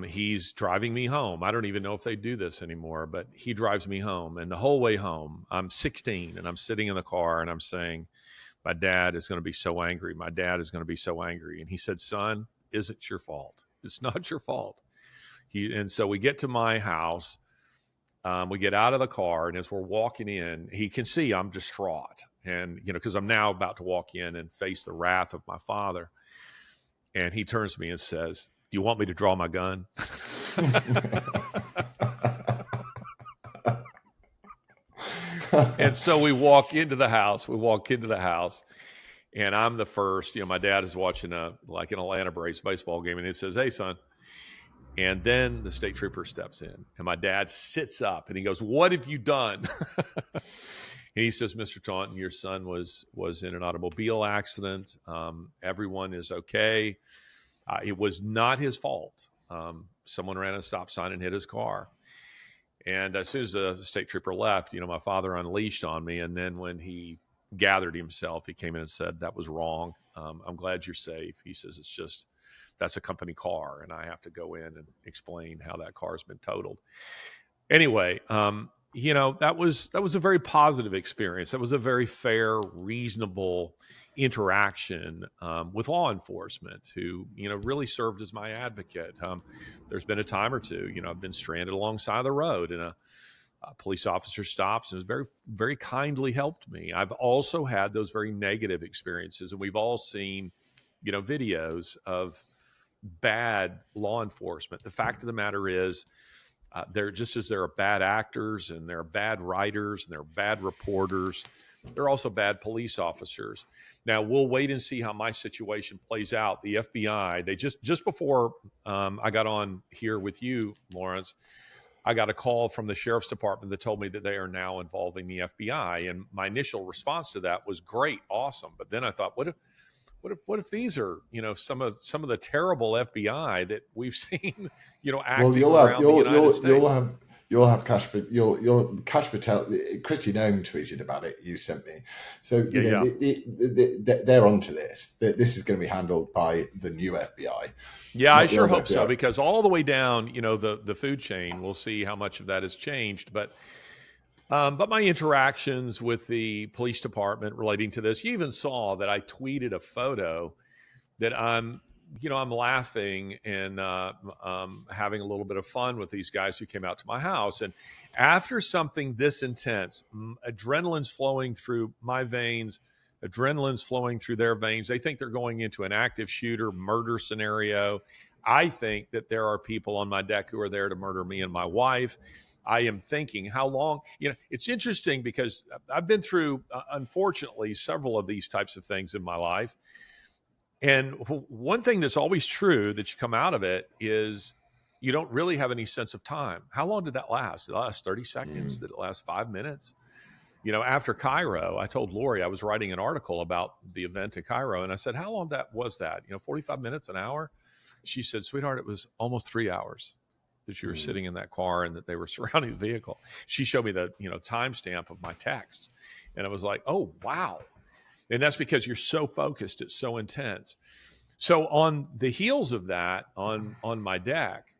he's driving me home. I don't even know if they do this anymore, but he drives me home. And the whole way home, I'm 16 and I'm sitting in the car and I'm saying, my dad is going to be so angry. My dad is going to be so angry. And he said, son, isn't your fault. It's not your fault. And so we get to my house. We get out of the car, and as we're walking in, he can see I'm distraught. And, because I'm now about to walk in and face the wrath of my father. And he turns to me and says, do you want me to draw my gun? And so we walk into the house. And I'm the first. My dad is watching an Atlanta Braves baseball game, and he says, hey, son. And then the state trooper steps in, and my dad sits up, and he goes, what have you done? And he says, Mr. Taunton, your son was in an automobile accident. Everyone is okay. It was not his fault. Someone ran a stop sign and hit his car. And as soon as the state trooper left, my father unleashed on me. And then when he gathered himself, he came in and said, that was wrong. I'm glad you're safe. He says, that's a company car, and I have to go in and explain how that car has been totaled. Anyway, that was a very positive experience. That was a very fair, reasonable interaction with law enforcement who, really served as my advocate. There's been a time or two, I've been stranded alongside the road, and a police officer stops and has very, very kindly helped me. I've also had those very negative experiences, and we've all seen, videos of bad law enforcement. The fact of the matter is, there are bad actors and there are bad writers and there are bad reporters, there are also bad police officers. Now we'll wait and see how my situation plays out. The FBI, they just before I got on here with you, Lawrence, I got a call from the sheriff's department that told me that they are now involving the FBI, and my initial response to that was great, awesome. But then I thought, what if these are, some of the terrible FBI that we've seen, acting around the United States? You'll have Cash Patel. Christy Nome tweeted about it. You sent me. So they're onto this. This is going to be handled by the new FBI. Yeah, I sure hope so, because all the way down, the food chain, we'll see how much of that has changed. But my interactions with the police department relating to this, you even saw that I tweeted a photo that I'm laughing and having a little bit of fun with these guys who came out to my house. And after something this intense, adrenaline's flowing through my veins, adrenaline's flowing through their veins. They think they're going into an active shooter murder scenario. I think that there are people on my deck who are there to murder me and my wife. I am thinking, how long, it's interesting because I've been through, unfortunately, several of these types of things in my life. And one thing that's always true that you come out of it is you don't really have any sense of time. How long did that last? Did it last 30 seconds? Did it last 5 minutes? After Cairo, I told Lori I was writing an article about the event in Cairo, and I said, how long was that? 45 minutes, an hour? She said, sweetheart, it was almost 3 hours that you were sitting in that car and that they were surrounding the vehicle. She showed me the timestamp of my texts, and I was like, oh, wow. And that's because you're so focused. It's so intense. So on the heels of that, on my deck,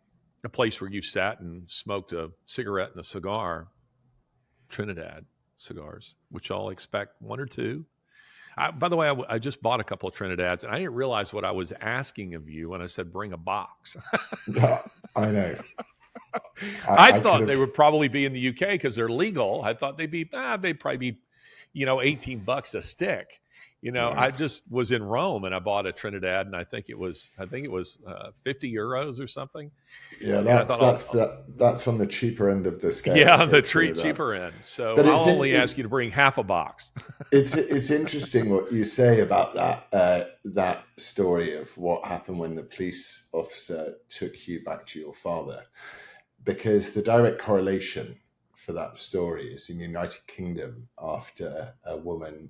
a place where you sat and smoked a cigarette and a cigar, Trinidad cigars, which I'll expect one or two. By the way, I just bought a couple of Trinidad's, and I didn't realize what I was asking of you when I said bring a box. Yeah, I know. I thought they would probably be in the UK because they're legal. I thought they'd probably be, $18 a stick. I just was in Rome and I bought a Trinidad, and I think it was 50 euros or something. Yeah, that's on the cheaper end of the scale. Yeah, on the cheaper end. So but I'll only ask you to bring half a box. It's interesting what you say about that story of what happened when the police officer took you back to your father, because the direct correlation for that story is in the United Kingdom after a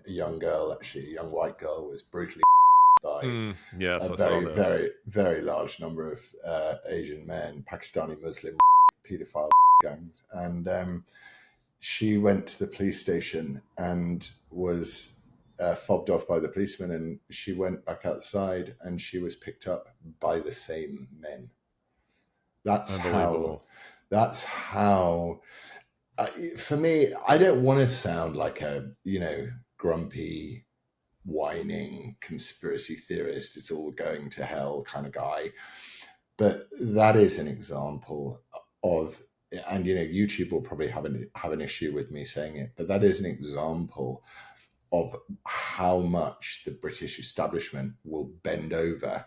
young white girl was brutally by a very, very large number of Asian men, Pakistani Muslim paedophile gangs. And she went to the police station and was fobbed off by the policeman, and she went back outside and she was picked up by the same men. That's how for me, I don't want to sound like a, grumpy, whining conspiracy theorist, it's all going to hell kind of guy. But that is an example of, and YouTube will probably have an issue with me saying it, but that is an example of how much the British establishment will bend over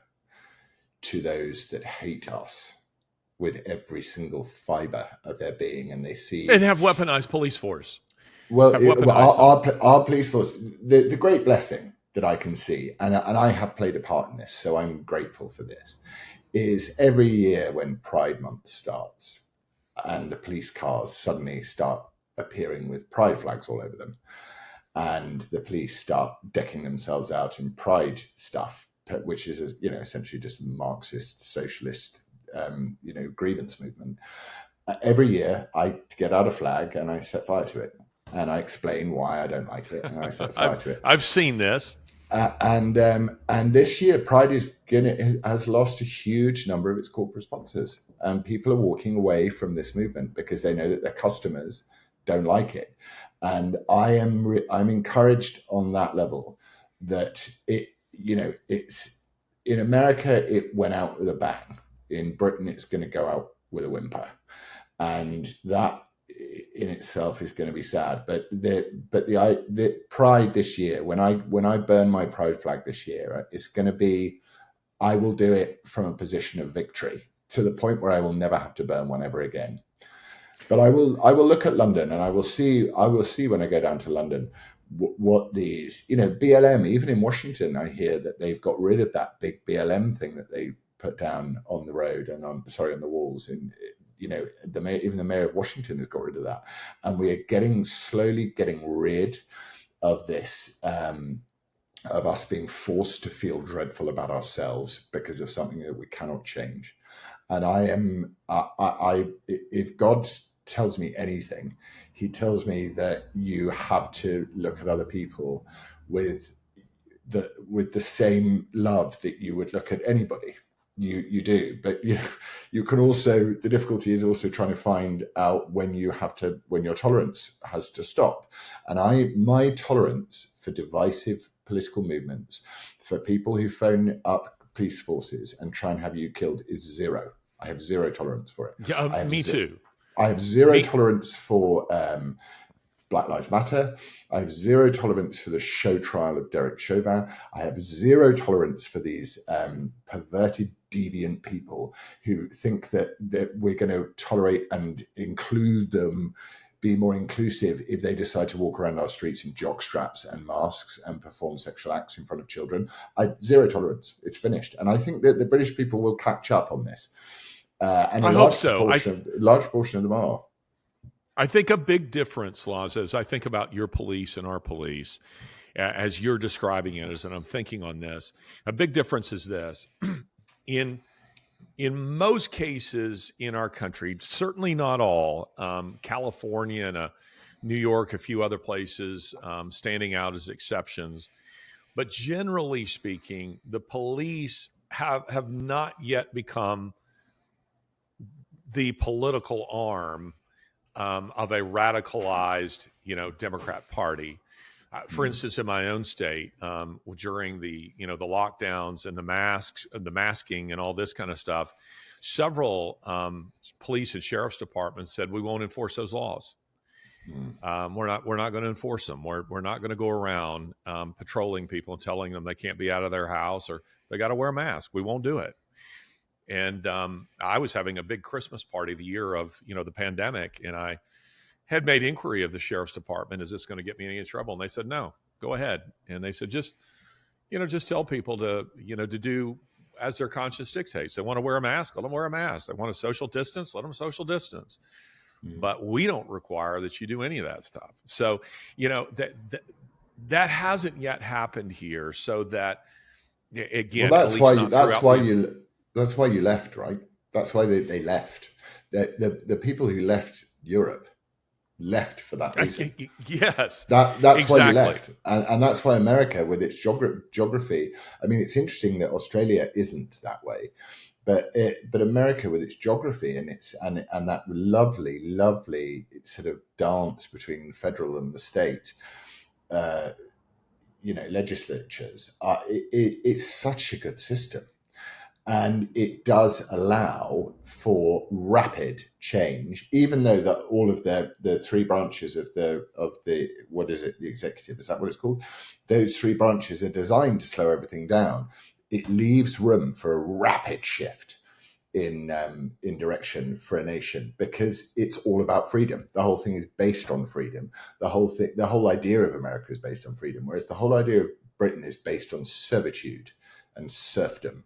to those that hate us with every single fiber of their being, and they see and have weaponized police force. Well, our police force, the great blessing that I can see, and I have played a part in this, so I'm grateful for this, is every year when Pride Month starts and the police cars suddenly start appearing with pride flags all over them, and the police start decking themselves out in pride stuff, which is essentially just Marxist socialist grievance movement. Every year I get out a flag and I set fire to it, and I explain why I don't like it, and I set fire to it. I've seen this. And this year Pride has lost a huge number of its corporate sponsors, and people are walking away from this movement because they know that their customers don't like it. And I'm encouraged on that level that it's in America it went out with a bang. In Britain, it's going to go out with a whimper, and that in itself is going to be sad. But the Pride this year, when I burn my Pride flag this year, it's going to be, I will do it from a position of victory to the point where I will never have to burn one ever again. But I will look at London, and I will see when I go down to London what these BLM, even in Washington, I hear that they've got rid of that big BLM thing that they put down on the road and on the walls, and even the mayor of Washington has got rid of that, and we are slowly getting rid of this of us being forced to feel dreadful about ourselves because of something that we cannot change. And if God tells me anything, he tells me that you have to look at other people with the same love that you would look at anybody. You do, but you can also, the difficulty is also trying to find out when your tolerance has to stop. And my tolerance for divisive political movements, for people who phone up police forces and try and have you killed, is zero. I have zero tolerance for it. Yeah, me too. I have zero tolerance for Black Lives Matter. I have zero tolerance for the show trial of Derek Chauvin. I have zero tolerance for these perverted deviant people who think that we're going to tolerate and include them, be more inclusive if they decide to walk around our streets in jock straps and masks and perform sexual acts in front of children. Zero tolerance. It's finished. And I think that the British people will catch up on this. And I hope so. Large proportion of them are. I think a big difference, Laz, as I think about your police and our police, as you're describing it, and I'm thinking on this, a big difference is this. In most cases in our country, certainly not all, California and New York, a few other places standing out as exceptions. But generally speaking, the police have not yet become the political arm of a radicalized, Democrat Party. For instance, in my own state, during the lockdowns and the masking and all this kind of stuff, several police and sheriff's departments said we won't enforce those laws. We're not going to enforce them. We're not going to go around patrolling people and telling them they can't be out of their house or they got to wear a mask. We won't do it. And I was having a big Christmas party the year of the pandemic, and I had made inquiry of the sheriff's department, is this going to get me in any trouble? And they said, no, go ahead. And they said, just tell people to do as their conscience dictates. They want to wear a mask, let them wear a mask. They want to social distance, let them social distance. But we don't require that you do any of that stuff. So, that hasn't yet happened here. So that, again, well, that's why you left, right? That's why they left. The people who left Europe left for that reason. Yes, that's exactly. Why you left, and that's why America, with its geography. I mean, it's interesting that Australia isn't that way, but America, with its geography and and that lovely sort of dance between the federal and the state, legislatures. It's such a good system. And it does allow for rapid change, even though that all of the three branches of the what is it, the executive, is that what it's called? Those three branches are designed to slow everything down. It leaves room for a rapid shift in direction for a nation, because it's all about freedom. The whole thing is based on freedom. The whole idea of America is based on freedom, whereas the whole idea of Britain is based on servitude and serfdom.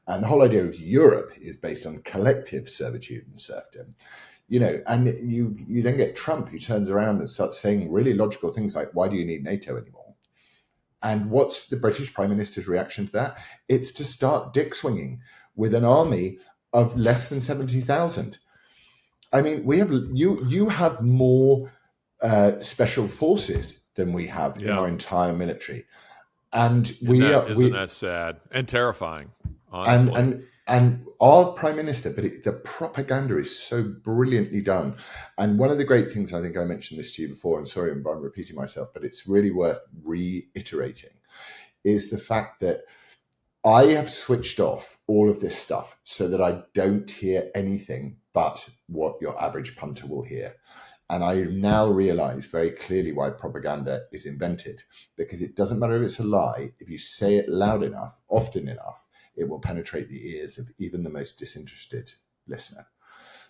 And the whole idea of Europe is based on collective servitude and serfdom, and you then get Trump, who turns around and starts saying really logical things like, why do you need NATO anymore? And what's the British Prime Minister's reaction to that? It's to start dick swinging with an army of less than 70,000. I mean, you have more special forces than we have in our entire military. And isn't that sad and terrifying? Honestly. And our Prime Minister, but the propaganda is so brilliantly done. And one of the great things, I think I mentioned this to you before, and sorry if I'm repeating myself, but it's really worth reiterating, is the fact that I have switched off all of this stuff so that I don't hear anything but what your average punter will hear. And I now realize very clearly why propaganda is invented, because it doesn't matter if it's a lie. If you say it loud enough, often enough, it will penetrate the ears of even the most disinterested listener.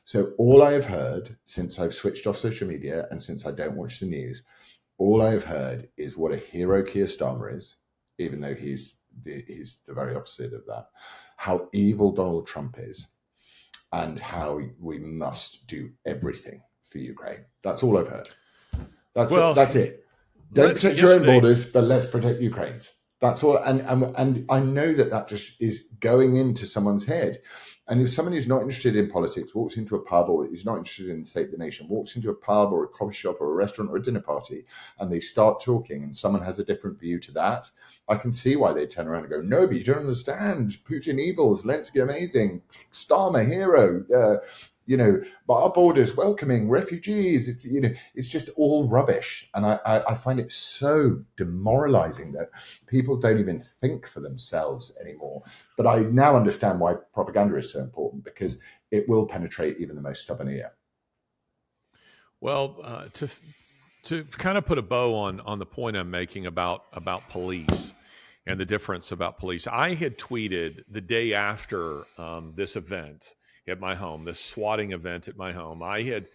So all I have heard since I've switched off social media and since I don't watch the news, all I have heard is what a hero Keir Starmer is, even though he's the very opposite of that, how evil Donald Trump is, and how we must do everything for Ukraine. That's all I've heard. That's it. Don't protect your own borders, but let's protect Ukraine's. That's all. And I know that just is going into someone's head. And if someone who's not interested in politics walks into a pub, or who's not interested in the state of the nation, walks into a pub or a coffee shop or a restaurant or a dinner party, and they start talking and someone has a different view to that, I can see why they turn around and go, no, but you don't understand. Putin evil, Zelensky amazing, Starmer hero, but our borders welcoming refugees. It's just all rubbish. And I find it so demoralizing that people don't even think for themselves anymore. But I now understand why propaganda is so important, because it will penetrate even the most stubborn ear. Well, to kind of put a bow on the point I'm making about police, and the difference about police. I had tweeted the day after this event at my home, this swatting event at my home. I had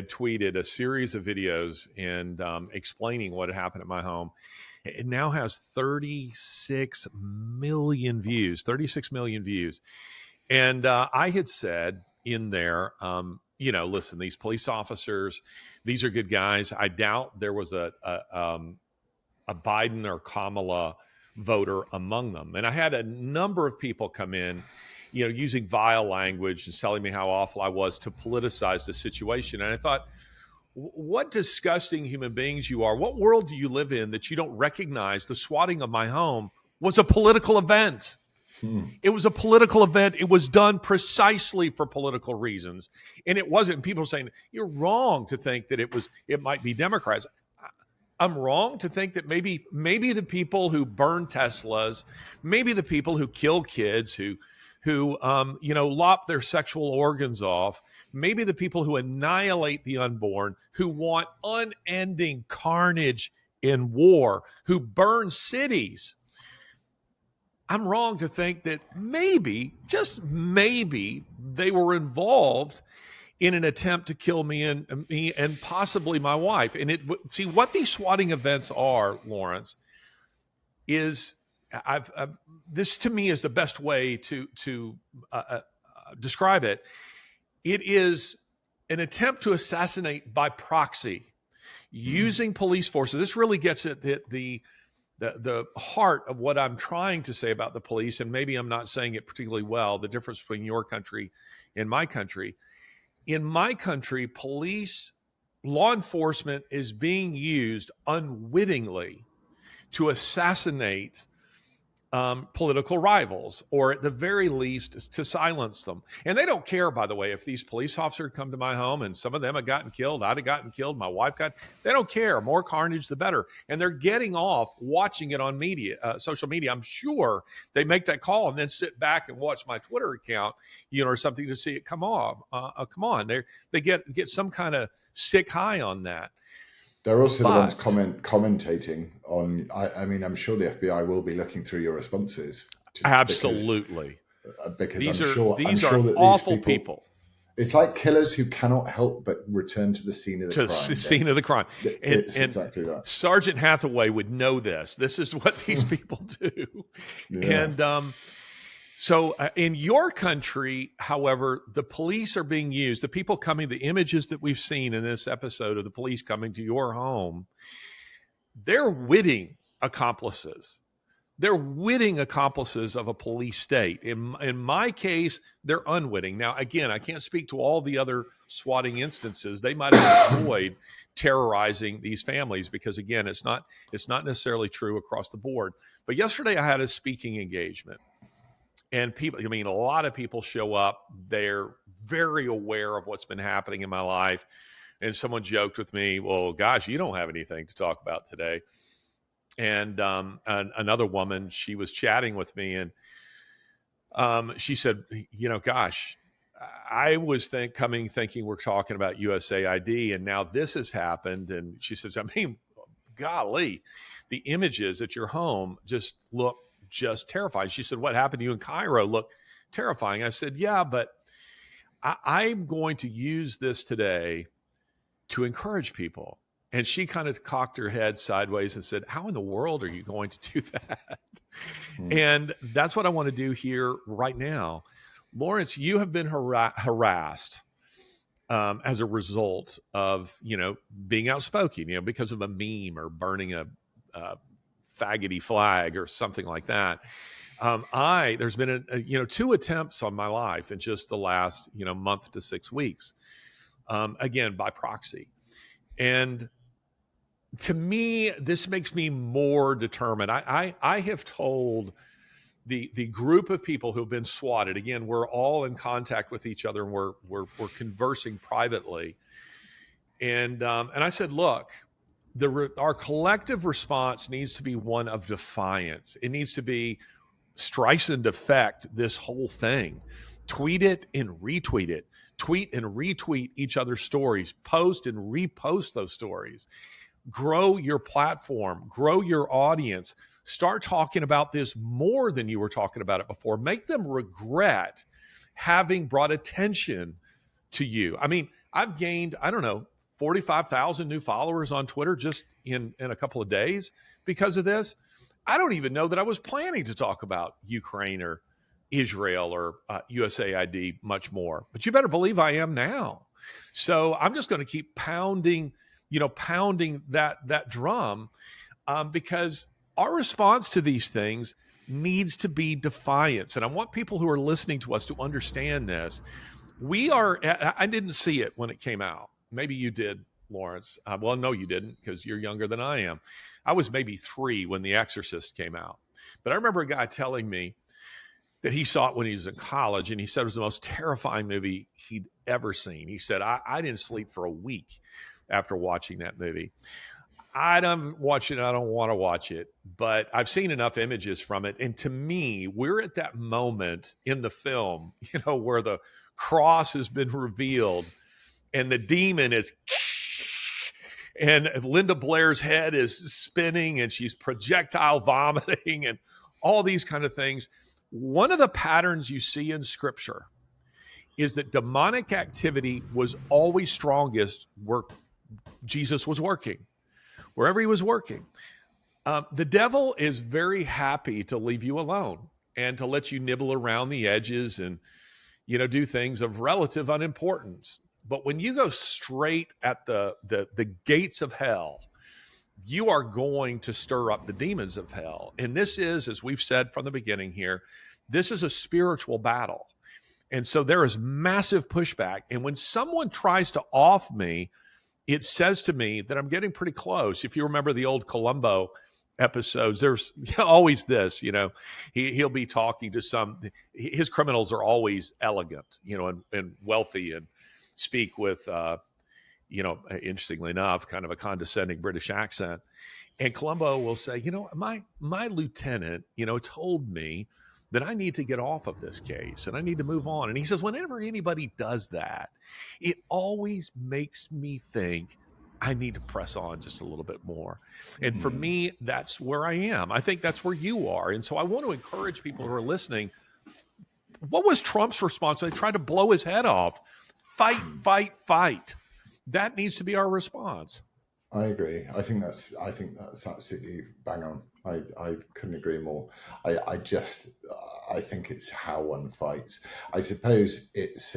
tweeted a series of videos and explaining what had happened at my home. It now has 36 million views, 36 million views. And I had said in there, listen, these police officers, these are good guys. I doubt there was a Biden or Kamala voter among them. And I had a number of people come in, using vile language and telling me how awful I was to politicize the situation. And I thought, what disgusting human beings you are. What world do you live in that you don't recognize the swatting of my home was a political event? It was a political event. It was done precisely for political reasons. And it wasn't. People saying, you're wrong to think that it might be Democrats. I'm wrong to think that maybe the people who burn Teslas, maybe the people who kill kids, who lop their sexual organs off, maybe the people who annihilate the unborn, who want unending carnage in war, who burn cities. I'm wrong to think that maybe, just maybe, they were involved in an attempt to kill me and possibly my wife. And see what these swatting events are, Lawrence, is this to me is the best way to describe it. It is an attempt to assassinate by proxy using police forces. This really gets at the heart of what I'm trying to say about the police, and maybe I'm not saying it particularly well, the difference between your country and my country. In my country, law enforcement is being used unwittingly to assassinate political rivals, or at the very least to silence them. And they don't care, by the way, if these police officers come to my home and some of them have gotten killed, I'd have gotten killed, my wife they don't care. More carnage, the better. And they're getting off watching it on social media. I'm sure they make that call and then sit back and watch my Twitter account, or something to see it come on. They get some kind of sick high on that. They're also the ones commentating on. I mean, I'm sure the FBI will be looking through your responses. Absolutely, because these I'm are sure that awful these people. It's like killers who cannot help but return to the scene of the crime. Scene of the crime. It's exactly that. Sergeant Hathaway would know this. This is what these people do. Yeah. And so in your country, however, the police are being used. The people coming, the images that we've seen in this episode of the police coming to your home, they're witting accomplices. They're witting accomplices of a police state. In my case, they're unwitting. Now, again, I can't speak to all the other swatting instances. They might have avoided terrorizing these families because, again, it's not necessarily true across the board. But yesterday I had a speaking engagement. And a lot of people show up. They're very aware of what's been happening in my life. And someone joked with me, well, gosh, you don't have anything to talk about today. And another woman, she was chatting with me, and she said, gosh, I was thinking we're talking about USAID, and now this has happened. And she says, golly, the images at your home just look just terrifying. She said, what happened to you in Cairo looked terrifying. I said, yeah, but I'm going to use this today to encourage people. And she kind of cocked her head sideways and said, how in the world are you going to do that? And that's what I want to do here right now. Lawrence, you have been harassed as a result of, being outspoken, because of a meme or burning a faggoty flag or something like that. There's been two attempts on my life in just the last, month to 6 weeks, again, by proxy. And to me, this makes me more determined. I have told the group of people who've been swatted, again, we're all in contact with each other and we're conversing privately. And I said, look, our collective response needs to be one of defiance. It needs to be Streisand effect, this whole thing. Tweet it and retweet it. Tweet and retweet each other's stories. Post and repost those stories. grow your platform, grow your audience, start talking about this more than you were talking about it before. Make them regret having brought attention to you. I mean, I've gained, I don't know, 45,000 new followers on Twitter just in a couple of days because of this. I don't even know that I was planning to talk about Ukraine or Israel or USAID much more, but you better believe I am now. So I'm just going to keep pounding that drum, because our response to these things needs to be defiance. And I want people who are listening to us to understand this. I didn't see it when it came out. Maybe you did, Lawrence. Well, no, you didn't, because you're younger than I am. I was maybe 3 when The Exorcist came out. But I remember a guy telling me that he saw it when he was in college, and he said it was the most terrifying movie he'd ever seen. He said, I didn't sleep for a week after watching that movie. I don't watch it. I don't want to watch it, but I've seen enough images from it. And to me, we're at that moment in the film, where the cross has been revealed and the demon is, and Linda Blair's head is spinning and she's projectile vomiting and all these kind of things. One of the patterns you see in scripture is that demonic activity was always strongest where Jesus was working, wherever he was working. The devil is very happy to leave you alone and to let you nibble around the edges and, do things of relative unimportance. But when you go straight at the gates of hell, you are going to stir up the demons of hell. And this is, as we've said from the beginning here, this is a spiritual battle. And so there is massive pushback. And when someone tries to off me, it says to me that I'm getting pretty close. If you remember the old Columbo episodes, there's always this, he'll be talking to his criminals are always elegant, and wealthy and speak with, interestingly enough, kind of a condescending British accent. And Columbo will say, my lieutenant, told me that I need to get off of this case and I need to move on. And he says, whenever anybody does that, it always makes me think I need to press on just a little bit more. And for me, that's where I am. I think that's where you are. And so I want to encourage people who are listening. What was Trump's response when they tried to blow his head off? Fight, fight, fight. That needs to be our response. I agree. I think that's absolutely bang on. I couldn't agree more. I think it's how one fights. I suppose it's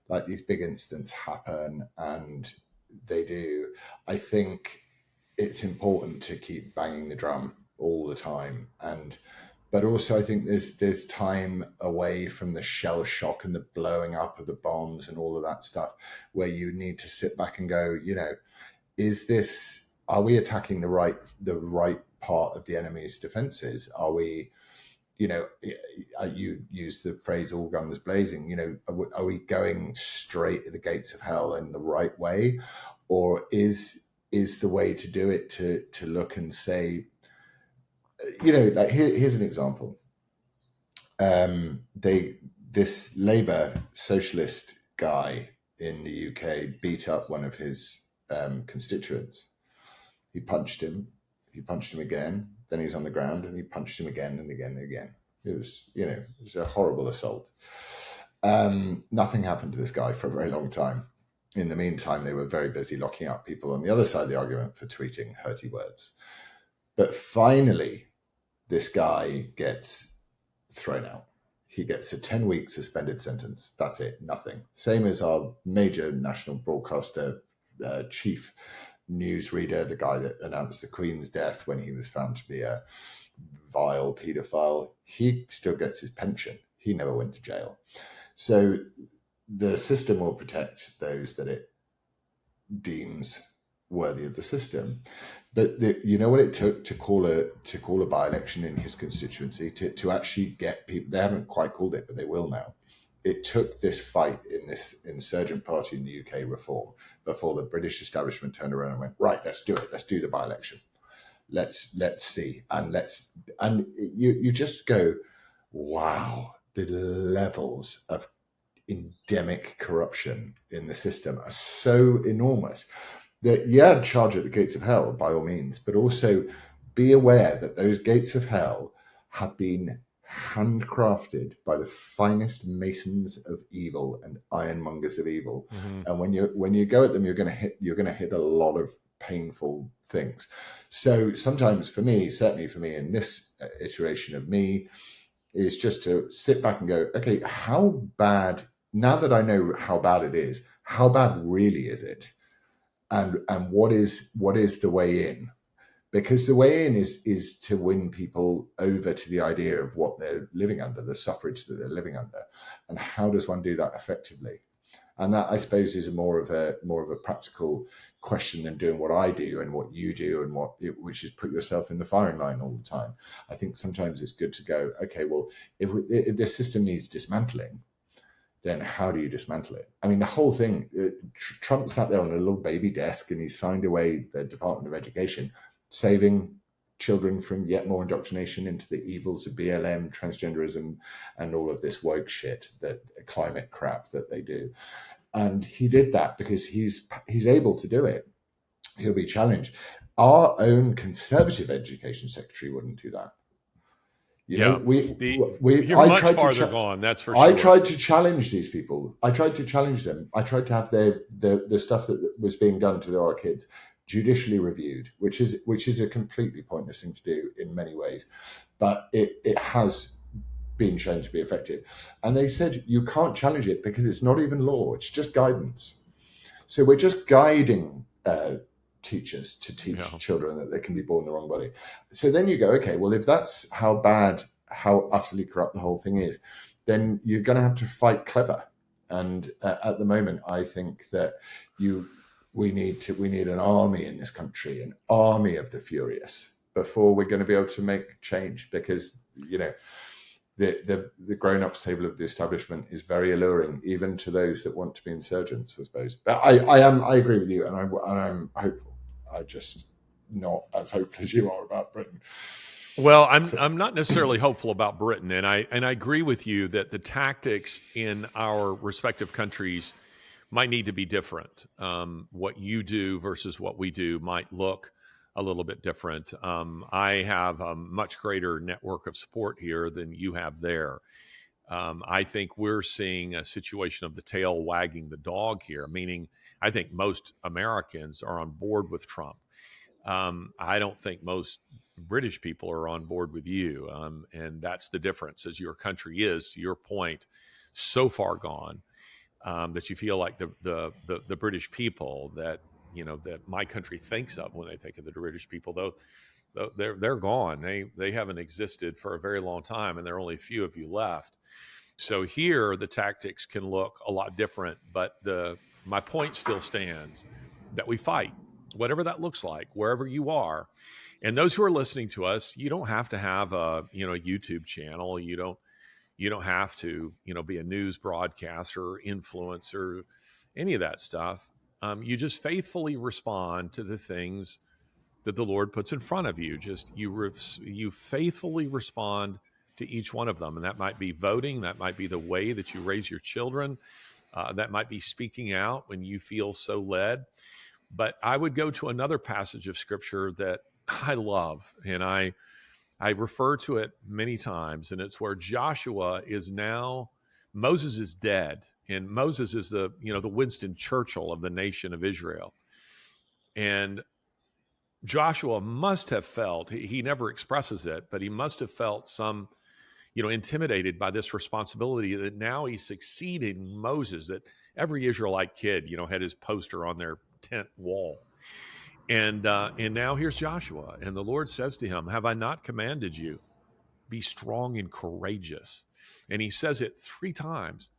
like these big incidents happen, and they do. I think it's important to keep banging the drum all the time, but also I think there's time away from the shell shock and the blowing up of the bombs and all of that stuff, where you need to sit back and go, are we attacking the right part of the enemy's defenses? Are we, you use the phrase all guns blazing, are we going straight at the gates of hell in the right way? Or is the way to do it to look and say, like here's an example. This Labour socialist guy in the UK beat up one of his constituents. He punched him again, then he's on the ground and he punched him again and again and again. It was a horrible assault. Nothing happened to this guy for a very long time. In the meantime, they were very busy locking up people on the other side of the argument for tweeting hurty words. But finally, this guy gets thrown out. He gets a 10-week suspended sentence. That's it, nothing. Same as our major national broadcaster, chief newsreader, the guy that announced the Queen's death when he was found to be a vile paedophile. He still gets his pension. He never went to jail. So the system will protect those that it deems worthy of the system. But you know what it took to call a by-election in his constituency to actually get people? They haven't quite called it, but they will now. It took this fight in this insurgent party in the UK Reform before the British establishment turned around and went, right, let's do it. Let's do the by-election. Let's see. And you just go, wow, the levels of endemic corruption in the system are so enormous that charge at the gates of hell by all means, but also be aware that those gates of hell have been handcrafted by the finest masons of evil and ironmongers of evil. Mm-hmm. And when you go at them, you're going to hit a lot of painful things. So sometimes certainly for me in this iteration of me, is just to sit back and go, okay, how bad, now that I know how bad it is, how bad really is it? And what is the way in? Because the way in is to win people over to the idea of what they're living under, the suffrage that they're living under, and how does one do that effectively? And that, I suppose, is more of a practical question than doing what I do and what you do, and which is put yourself in the firing line all the time. I think sometimes it's good to go, okay, well, if this system needs dismantling, then how do you dismantle it? I mean, the whole thing, Trump sat there on a little baby desk and he signed away the Department of Education, saving children from yet more indoctrination into the evils of BLM, transgenderism, and all of this woke shit, that climate crap that they do. And he did that because he's able to do it. He'll be challenged. Our own conservative education secretary wouldn't do that. You're I much tried farther to gone. That's for sure. I tried to challenge these people. I tried to challenge them. I tried to have the stuff that was being done to our kids judicially reviewed, which is a completely pointless thing to do in many ways, but it has been shown to be effective. And they said you can't challenge it because it's not even law; it's just guidance. So we're just guiding teachers to teach children that they can be born in the wrong body. So then you go, okay, well, if that's how utterly corrupt the whole thing is, then you're going to have to fight clever. And at the moment, I think that we need an army in this country, an army of the furious, before we're going to be able to make change. Because the grown-ups table of the establishment is very alluring, even to those that want to be insurgents, I suppose. But I agree with you, and I'm hopeful. I'm just not as hopeful as you are about Britain. Well, I'm not necessarily hopeful about Britain, and I agree with you that the tactics in our respective countries might need to be different. What you do versus what we do might look a little bit different. I have a much greater network of support here than you have there. I think we're seeing a situation of the tail wagging the dog here, meaning I think most Americans are on board with Trump. I don't think most British people are on board with you. And that's the difference, as your country is, to your point, so far gone that you feel like the British people that my country thinks of when they think of the British people, though they're gone. They haven't existed for a very long time, and there are only a few of you left. So here the tactics can look a lot different, but my point still stands that we fight, whatever that looks like, wherever you are. And those who are listening to us, you don't have to have a YouTube channel. You don't have to be a news broadcaster or influencer, any of that stuff. You just faithfully respond to the things that the Lord puts in front of you. Just you faithfully respond to each one of them. And that might be voting. That might be the way that you raise your children. That might be speaking out when you feel so led. But I would go to another passage of Scripture that I love, and I refer to it many times, and it's where Joshua is now, Moses is dead, and Moses is the Winston Churchill of the nation of Israel. And Joshua must have felt, he never expresses it, but he must have felt some, intimidated by this responsibility that now he's succeeding Moses, that every Israelite kid, had his poster on their tent wall. And now here's Joshua, and the Lord says to him, "Have I not commanded you? Be strong and courageous." And he says it 3 times,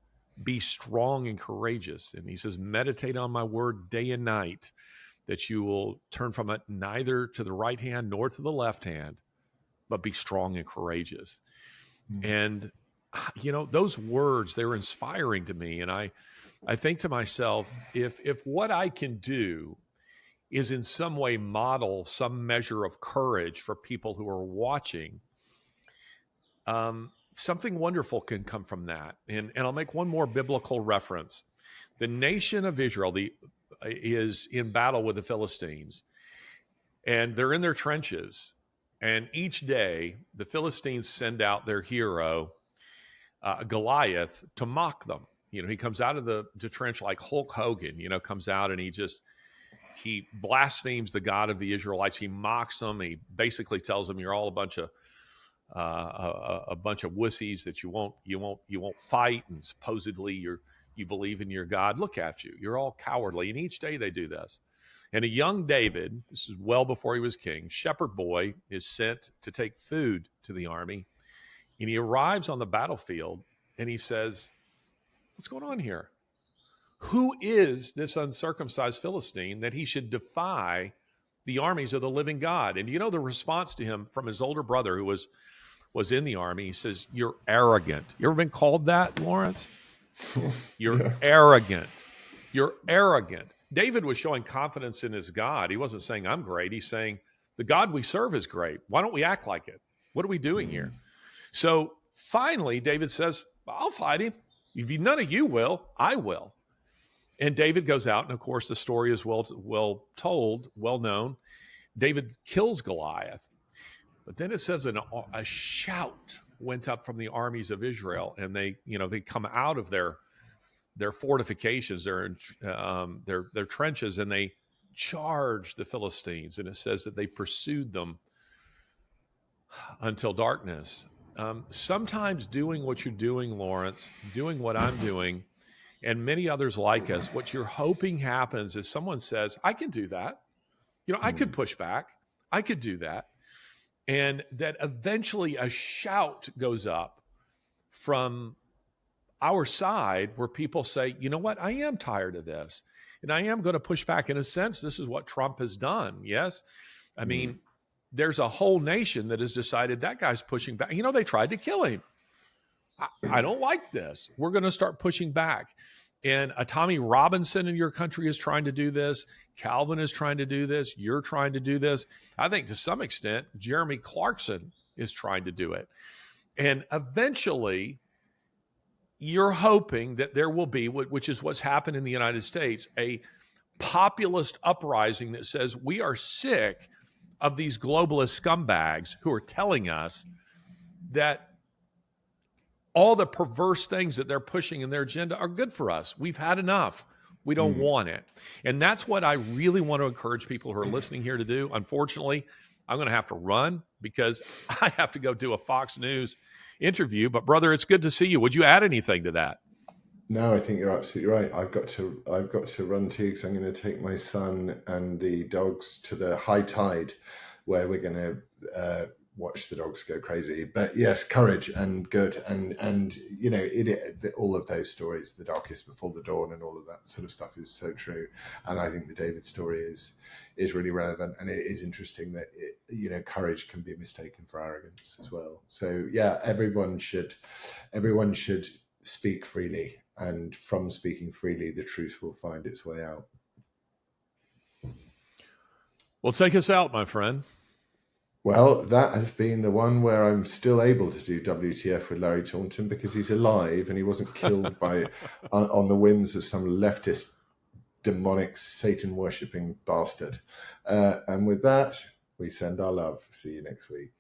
be strong and courageous. And he says, meditate on my word day and night, that you will turn from it neither to the right hand nor to the left hand, but be strong and courageous. And, those words, they're inspiring to me. And I think to myself, if what I can do is in some way model some measure of courage for people who are watching, something wonderful can come from that. And I'll make one more biblical reference. The nation of Israel, is in battle with the Philistines, and they're in their trenches. And each day, the Philistines send out their hero, Goliath, to mock them. He comes out of the trench like Hulk Hogan, comes out and he blasphemes the God of the Israelites. He mocks them. He basically tells them, you're all a bunch of wussies, that you won't fight, and supposedly you believe in your God. Look at you. You're all cowardly. And each day they do this. And a young David, this is well before he was king, shepherd boy, is sent to take food to the army. And he arrives on the battlefield and he says, what's going on here? Who is this uncircumcised Philistine that he should defy the armies of the living God? And the response to him from his older brother, who was in the army? He says, you're arrogant. You ever been called that, Lawrence? You're arrogant. You're arrogant. David was showing confidence in his God. He wasn't saying, I'm great. He's saying, the God we serve is great. Why don't we act like it? What are we doing here? So finally, David says, I'll fight him. If none of you will, I will. And David goes out, and of course, the story is well told, well known. David kills Goliath. But then it says a shout went up from the armies of Israel, and they come out of their fortifications, their trenches, and they charged the Philistines. And it says that they pursued them until darkness. Sometimes doing what you're doing, Lawrence, doing what I'm doing, and many others like us, what you're hoping happens is someone says, I can do that. I could push back. I could do that. And that eventually a shout goes up from our side where people say, you know what, I am tired of this. And I am going to push back. In a sense, this is what Trump has done. Yes. I mean, there's a whole nation that has decided that guy's pushing back. They tried to kill him. I don't like this. We're going to start pushing back. And a Tommy Robinson in your country is trying to do this. Calvin is trying to do this. You're trying to do this. I think to some extent, Jeremy Clarkson is trying to do it. And eventually, you're hoping that there will be, which is what's happened in the United States, a populist uprising that says we are sick of these globalist scumbags who are telling us that all the perverse things that they're pushing in their agenda are good for us. We've had enough. We don't want it. And that's what I really want to encourage people who are listening here to do. Unfortunately, I'm going to have to run because I have to go do a Fox News interview. But brother, it's good to see you. Would you add anything to that? No, I think you're absolutely right. I've got to run too, because I'm going to take my son and the dogs to the high tide, where we're going to watch the dogs go crazy. But yes, courage and good, and all of those stories, the darkest before the dawn, and all of that sort of stuff is so true. And I think the David story is really relevant, and it is interesting that courage can be mistaken for arrogance as well. So yeah, everyone should speak freely, and from speaking freely, the truth will find its way out. Well, take us out, my friend. Well, that has been the one where I'm still able to do WTF with Larry Taunton, because he's alive and he wasn't killed by on the whims of some leftist, demonic, Satan-worshipping bastard. And with that, we send our love. See you next week.